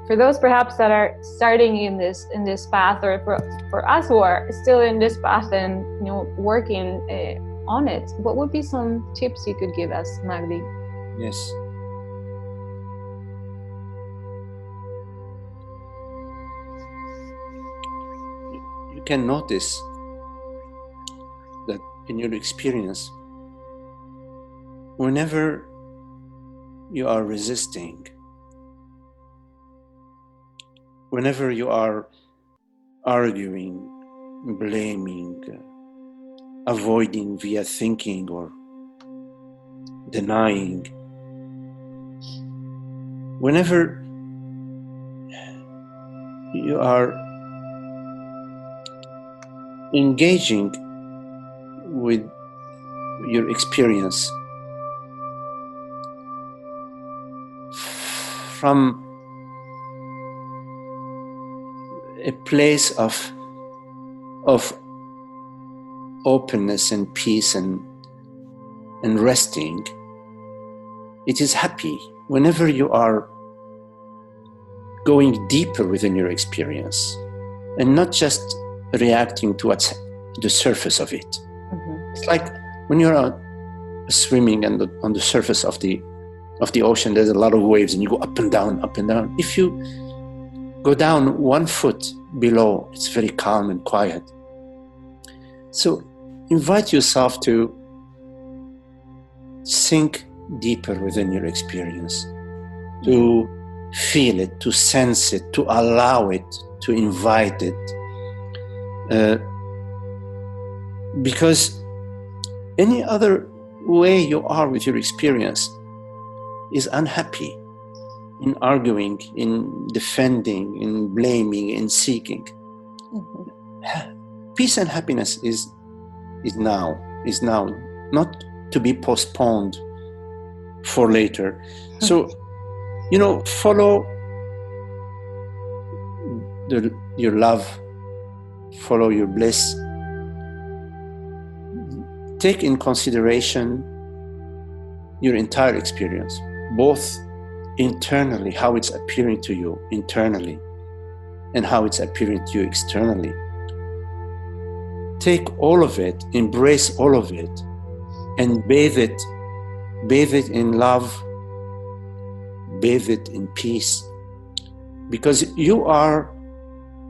for those perhaps that are starting in this path, or for us who are still in this path and working on it? What would be some tips you could give us, Magdi? Yes. You can notice that in your experience, whenever you are resisting, whenever you are arguing, blaming, avoiding via thinking or denying, whenever you are engaging with your experience from a place of openness and peace and resting, it is happy. Whenever you are going deeper within your experience and not just reacting to what's the surface of it. It's like when you're swimming and on the surface of the ocean, there's a lot of waves and you go up and down, up and down. If you go down 1 foot below, it's very calm and quiet. So invite yourself to sink deeper within your experience, to feel it, to sense it, to allow it, to invite it. Because any other way you are with your experience is unhappy, in arguing, in defending, in blaming, in seeking. Peace and happiness is now, not to be postponed for later. So, follow your love, follow your bliss, take in consideration your entire experience, both internally, how it's appearing to you internally, and how it's appearing to you externally. Take all of it, embrace all of it, and bathe it in love, bathe it in peace, because you are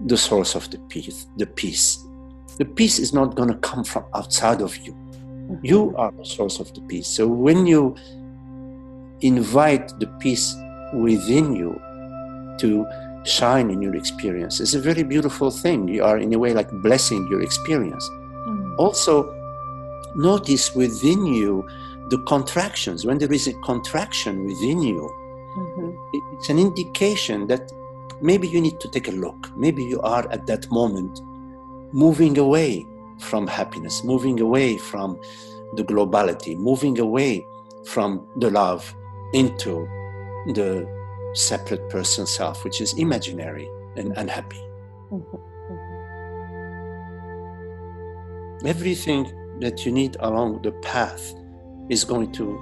the source of the peace. The peace is not going to come from outside of you. You are the source of the peace. So when you invite the peace within you to shine in your experience, it's a very beautiful thing. You are in a way like blessing your experience. Also, notice within you the contractions. When there is a contraction within you, it's an indication that maybe you need to take a look. Maybe you are at that moment moving away from happiness, moving away from the globality, moving away from the love into the separate person self, which is imaginary and unhappy. Everything that you need along the path is going to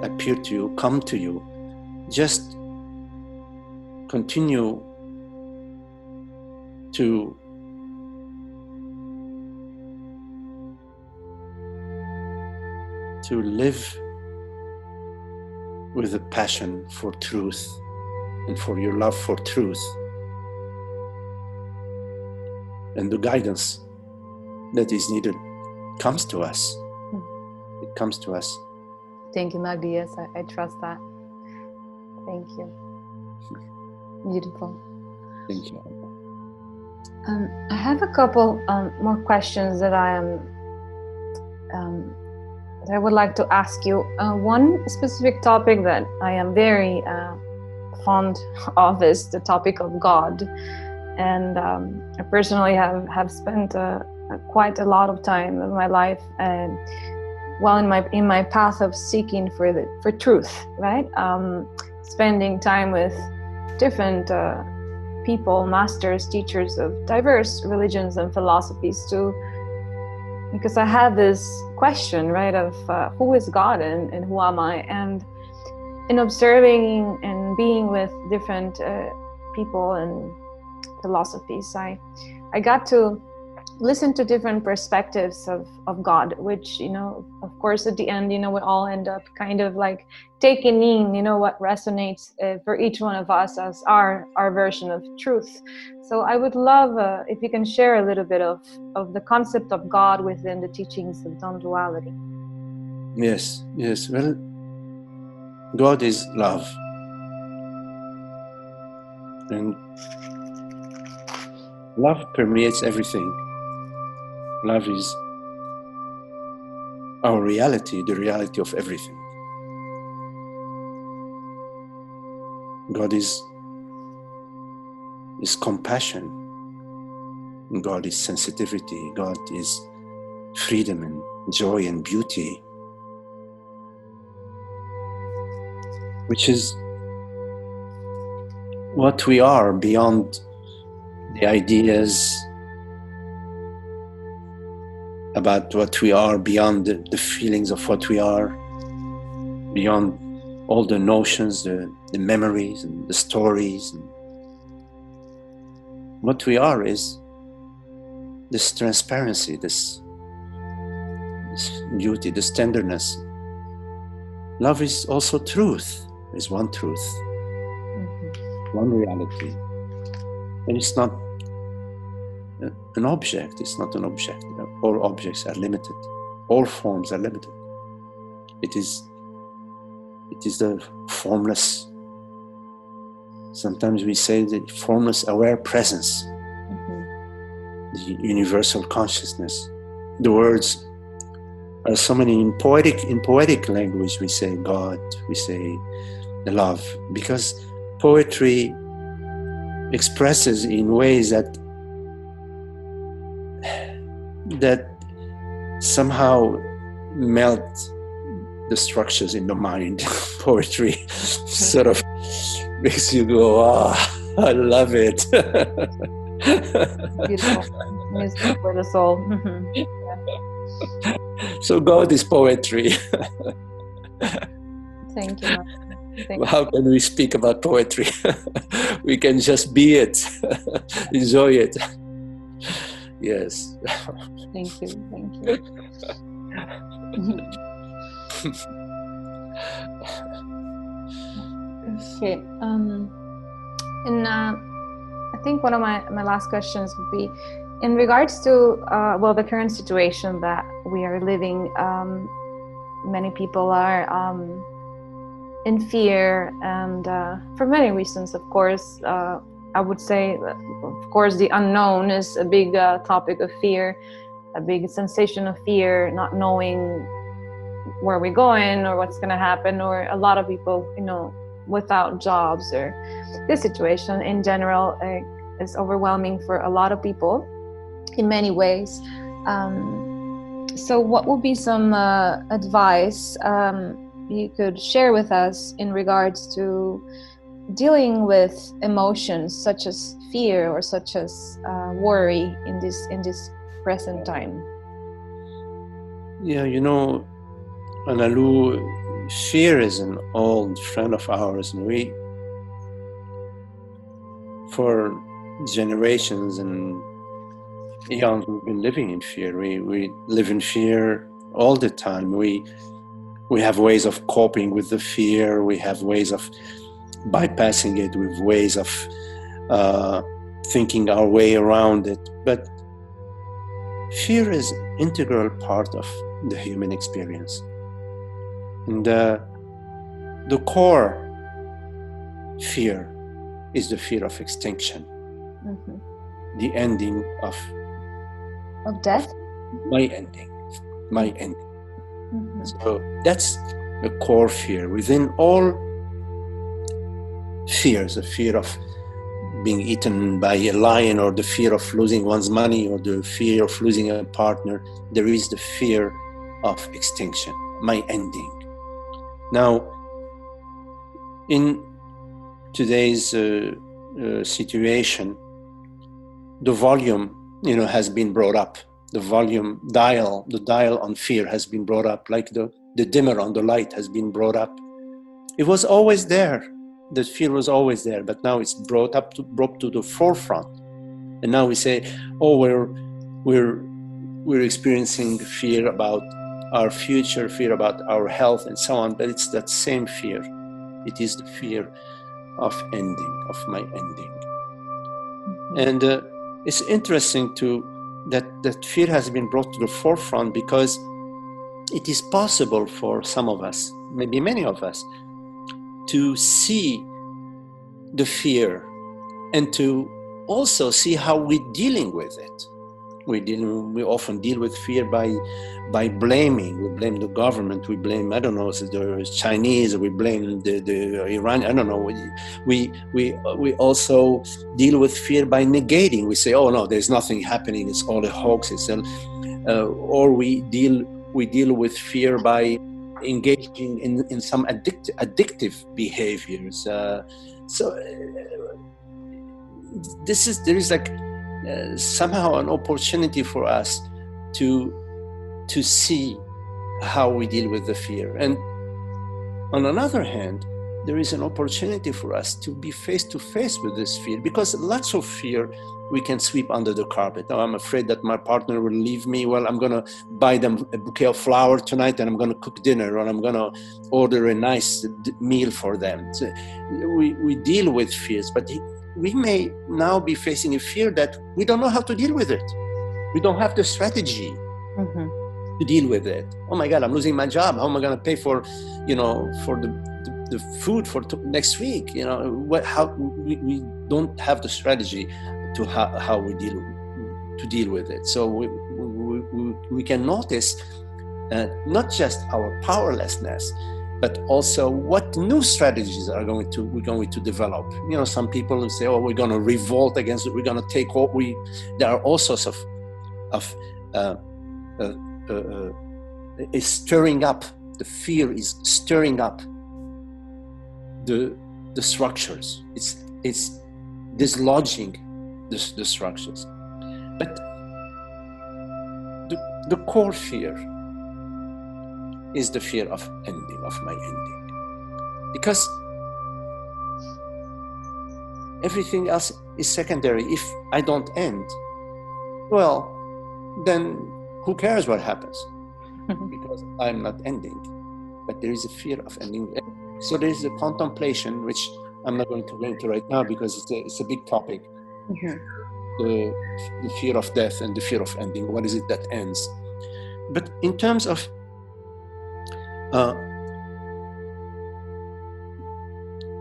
appear to you, come to you. Just continue to live with a passion for truth and for your love for truth, and the guidance that is needed comes to us. It comes to us. Thank you, Magdi. Yes, I trust that. Thank you. Beautiful. Thank you. I have a couple more questions that I would like to ask you. One specific topic that I am very fond of is the topic of God, and I personally have spent quite a lot of time in my life, and in my path of seeking for truth, right? Spending time with different people, masters, teachers of diverse religions and philosophies, because I had this question, right, of who is God and who am I? And in observing and being with different people and philosophies, I got to listen to different perspectives of God, which, of course, at the end, we all end up kind of like taking in, what resonates for each one of us as our version of truth. So I would love if you can share a little bit of the concept of God within the teachings of Non Duality. Yes. Well, God is love. And love permeates everything. Love is our reality, the reality of everything. God is compassion. God is sensitivity. God is freedom and joy and beauty, which is what we are beyond the ideas about what we are, beyond the feelings of what we are, beyond all the notions, the memories and the stories. And what we are is this transparency, this beauty, this tenderness. Love is also truth. There's one truth, one reality. And it's not an object. It's not an object. All objects are limited. All forms are limited. It is the formless. Sometimes we say the formless aware presence, the universal consciousness. The words are so many in poetic language. We say God, we say the love, because poetry expresses in ways that somehow melt the structures in the mind. Poetry sort of makes you go, I love it. Beautiful. Music for the soul. So God is poetry. Thank you. How can we speak about poetry? We can just be it, enjoy it. Yes. Thank you. Okay. And I think one of my last questions would be, in regards to the current situation that we are living. Many people are in fear, and for many reasons, of course. I would say, of course, the unknown is a big topic of fear, a big sensation of fear, not knowing where we're going or what's going to happen, or a lot of people, without jobs, or this situation in general is overwhelming for a lot of people in many ways. So what would be some advice you could share with us in regards to dealing with emotions such as fear or such as worry in this present time? Yeah, Analu, fear is an old friend of ours, and we, for generations and eons, we've been living in fear. We live in fear all the time. We have ways of coping with the fear. We have ways of bypassing it. We have ways of thinking our way around it. But fear is an integral part of the human experience. And the core fear is the fear of extinction, the ending of death, my ending. So that's the core fear. Within all fears, the fear of being eaten by a lion, or the fear of losing one's money, or the fear of losing a partner, there is the fear of extinction, my ending. Now, in today's situation, the volume, has been brought up. The volume dial, the dial on fear has been brought up, like the dimmer on the light has been brought up. It was always there. The fear was always there, but now it's brought to the forefront. And now we say, oh, we're experiencing fear about our future, fear about our health, and so on. But it's that same fear. It is the fear of ending, of my ending. And it's interesting that fear has been brought to the forefront, because it is possible for some of us, maybe many of us, to see the fear and to also see how we're dealing with it. We often deal with fear by blaming. We blame the government. We blame, the Chinese. We blame the Iran. I don't know. We also deal with fear by negating. We say, oh no, there's nothing happening. It's all a hoax. Or we deal with fear by engaging in some addictive behaviors. There is like somehow an opportunity for us to see how we deal with the fear. And on another hand, there is an opportunity for us to be face to face with this fear, because lots of fear we can sweep under the carpet. Oh, I'm afraid that my partner will leave me. Well, I'm going to buy them a bouquet of flowers tonight, and I'm going to cook dinner, or I'm going to order a nice meal for them. So we deal with fears, but we may now be facing a fear that we don't know how to deal with it. We don't have the strategy to deal with it. Oh my God, I'm losing my job. How am I going to pay for the food for next week? We don't have the strategy to how we deal with it. So we can notice not just our powerlessness, but also what new strategies we're going to develop. Some people will say, "Oh, we're going to revolt against it. We're going to take what There are all sorts of stirring up. The fear is stirring up the structures. It's dislodging the structures. But the core fear is the fear of ending, of my ending. Because everything else is secondary. If I don't end, well, then who cares what happens? Because I'm not ending. But there is a fear of ending. So there is a contemplation, which I'm not going to go into right now because it's a big topic. The fear of death and the fear of ending. What is it that ends? But in terms of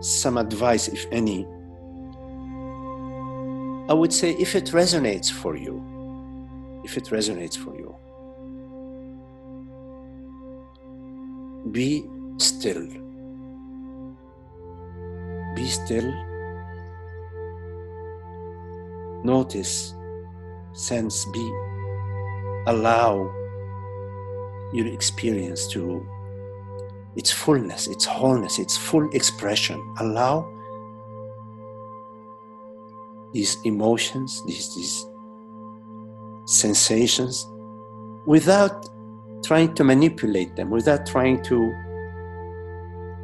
some advice, if any, I would say if it resonates for you, be still. Be still. Notice, sense, be. Allow your experience to its fullness, its wholeness, its full expression. Allow these emotions, these sensations, without trying to manipulate them, without trying to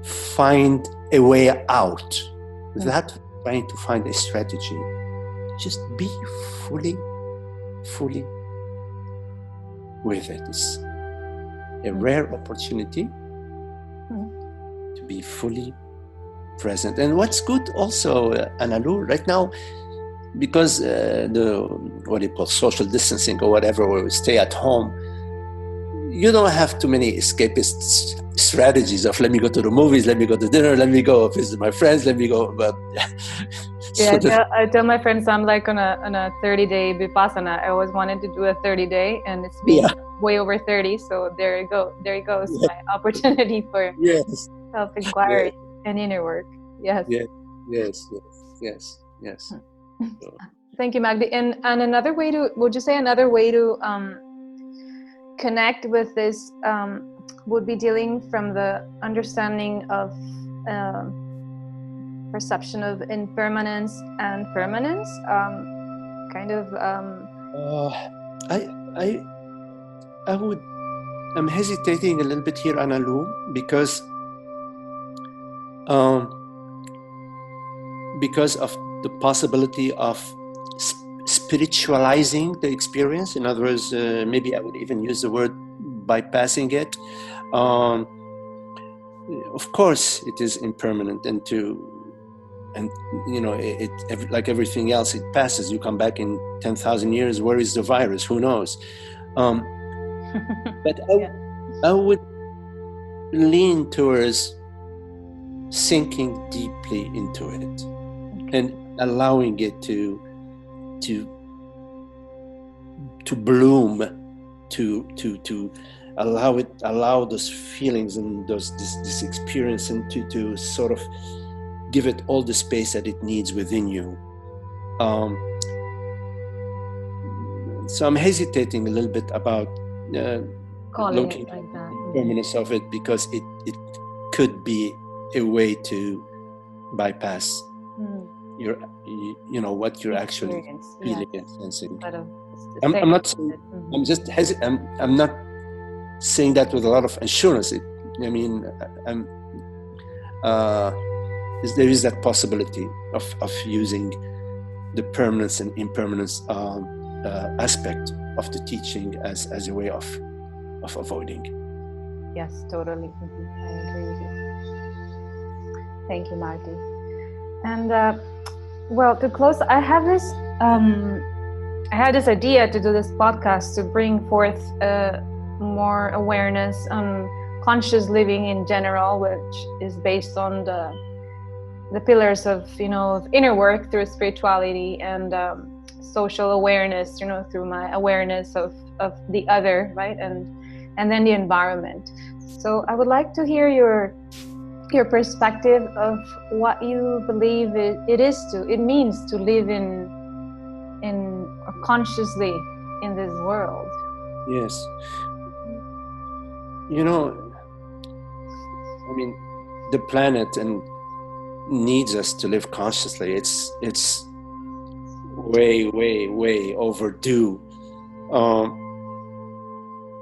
find a way out, without trying to find a strategy. Just be fully with it. It's a rare opportunity to be fully present. And what's good also, Analu, right now, because what you call social distancing or whatever, or stay at home, you don't have too many escapist strategies of let me go to the movies, let me go to dinner, let me go visit my friends, let me go. But I tell my friends I'm like on a 30-day vipassana. I always wanted to do a 30-day, and it's been way over 30. So there you go. There it goes. Yeah. My opportunity for self-inquiry and inner work. Yes. So. Thank you, Magdi. And another way to, would you say another way to connect with this would be dealing from the understanding of perception of impermanence and permanence, I'm hesitating a little bit here, Analu, because of the possibility of spiritualizing the experience. In other words, maybe I would even use the word bypassing it. Of course, it is impermanent, and you know, it like everything else, it passes. You come back in 10,000 years. Where is the virus? Who knows? But I would lean towards sinking deeply into it and allowing it to bloom, to allow those feelings and this experience, and to sort of give it all the space that it needs within you. So I'm hesitating a little bit about looking at the impermanence of it, because it could be a way to bypass what you're actually feeling and sensing. I'm not saying, I'm not saying that with a lot of assurance. There is that possibility of using the permanence and impermanence aspect of the teaching as a way of avoiding. Yes, totally. I agree with you. Thank you, Magdi. And to close, I had this idea to do this podcast to bring forth more awareness on conscious living in general, which is based on the pillars of inner work through spirituality and social awareness, through my awareness of the other, right, and then the environment. So I would like to hear your perspective of what you believe it means to live in or consciously in this world. Yes. The planet needs us to live consciously. It's way overdue.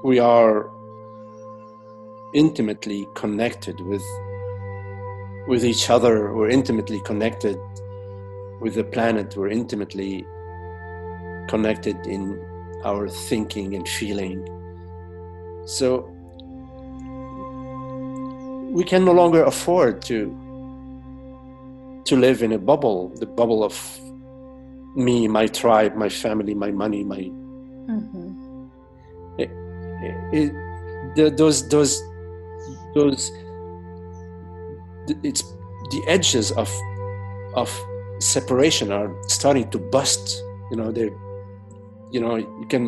We are intimately connected with each other. We're intimately connected with the planet. We're intimately connected in our thinking and feeling. So we can no longer afford to live in a bubble, the bubble of me, my tribe, my family, my money, my it's the edges of separation are starting to bust. You can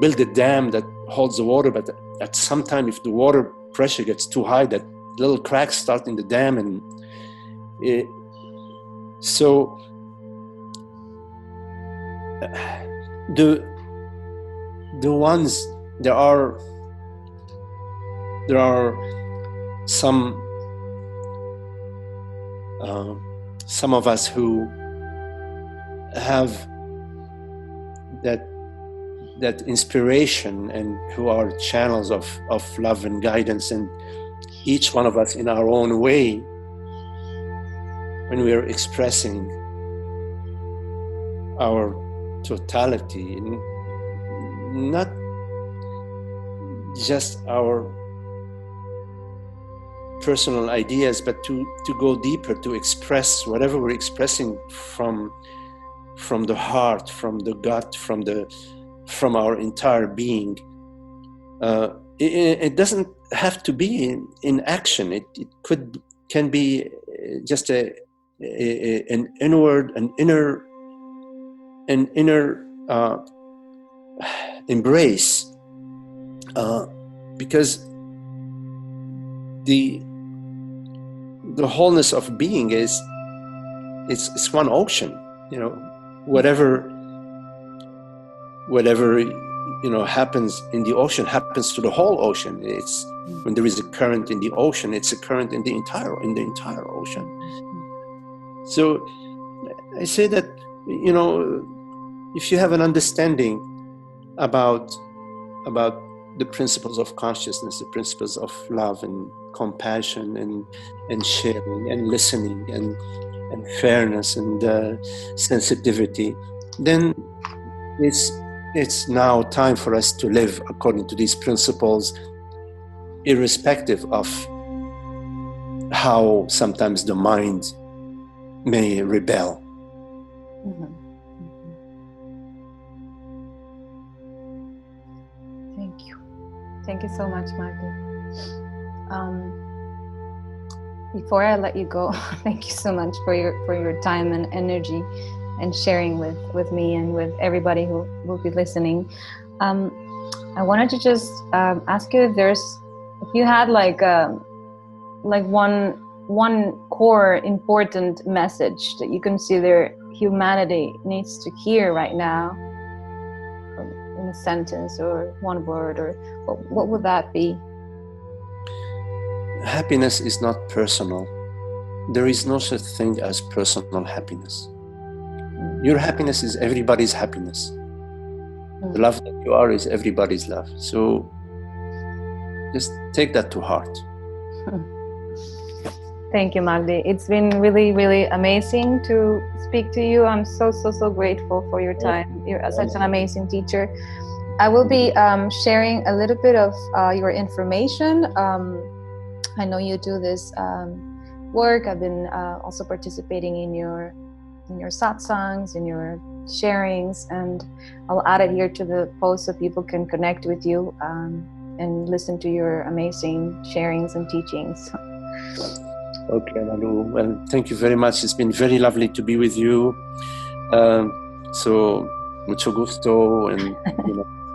build a dam that holds the water, but at some time, if the water pressure gets too high, that little cracks start in the dam, and so the ones there are some of us who have that inspiration and who are channels of love and guidance, and each one of us in our own way, when we are expressing our totality, not just our personal ideas, but to go deeper, to express whatever we're expressing from the heart, from the gut, from our entire being. It doesn't have to be in action. It can be just an inner embrace, because the wholeness of being is it's one ocean. Whatever happens in the ocean happens to the whole ocean. It's when there is a current in the ocean, it's a current in the entire ocean. So I say that, if you have an understanding about the principles of consciousness, the principles of love and compassion and sharing and listening and fairness and sensitivity, then it's now time for us to live according to these principles, irrespective of how sometimes the mind may rebel. Thank you so much, Magdi. Before I let you go, thank you so much for your time and energy and sharing with me and with everybody who will be listening. I wanted to just ask you if you had like one core important message that you consider humanity needs to hear right now, in a sentence or one word, or what would that be? Happiness is not personal. There is no such thing as personal happiness. Your happiness is everybody's happiness. The love that you are is everybody's love. So just take that to heart. Thank you, Magdi. It's been really, really amazing to speak to you. I'm so grateful for your time. You're such an amazing teacher. I will be sharing a little bit of your information. I know you do this work. I've been also participating in your satsangs, in your sharings, and I'll add it here to the post so people can connect with you and listen to your amazing sharings and teachings. Okay, Malu. Well, thank you very much. It's been very lovely to be with you. So mucho gusto, and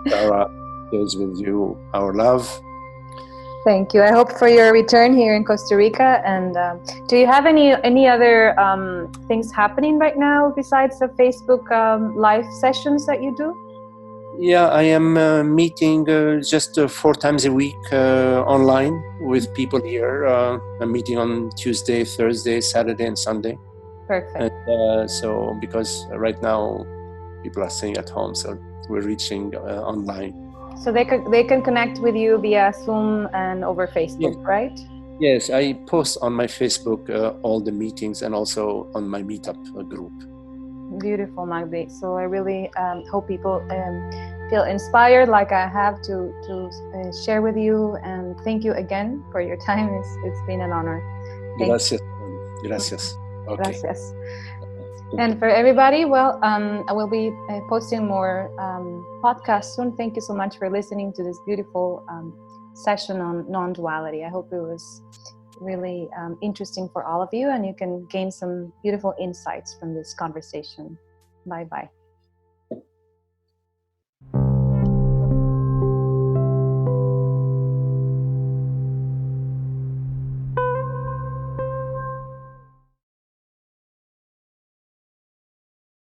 Sarah shares with you our love. Thank you. I hope for your return here in Costa Rica. And do you have any other things happening right now besides the Facebook live sessions that you do? Yeah, I am meeting just 4 times a week online with people here. I'm meeting on Tuesday, Thursday, Saturday, and Sunday. Perfect. And, because right now people are staying at home, so we're reaching online. So they can connect with you via Zoom and over Facebook, right? Yes, I post on my Facebook all the meetings and also on my meetup group. Beautiful, Magdi. So I really hope people feel inspired like I have to share with you, and thank you again for your time. It's been an honor. Gracias. Gracias. Okay. Gracias. And for everybody, well, I will be posting more podcasts soon. Thank you so much for listening to this beautiful session on non-duality. I hope it was really interesting for all of you, and you can gain some beautiful insights from this conversation. Bye-bye.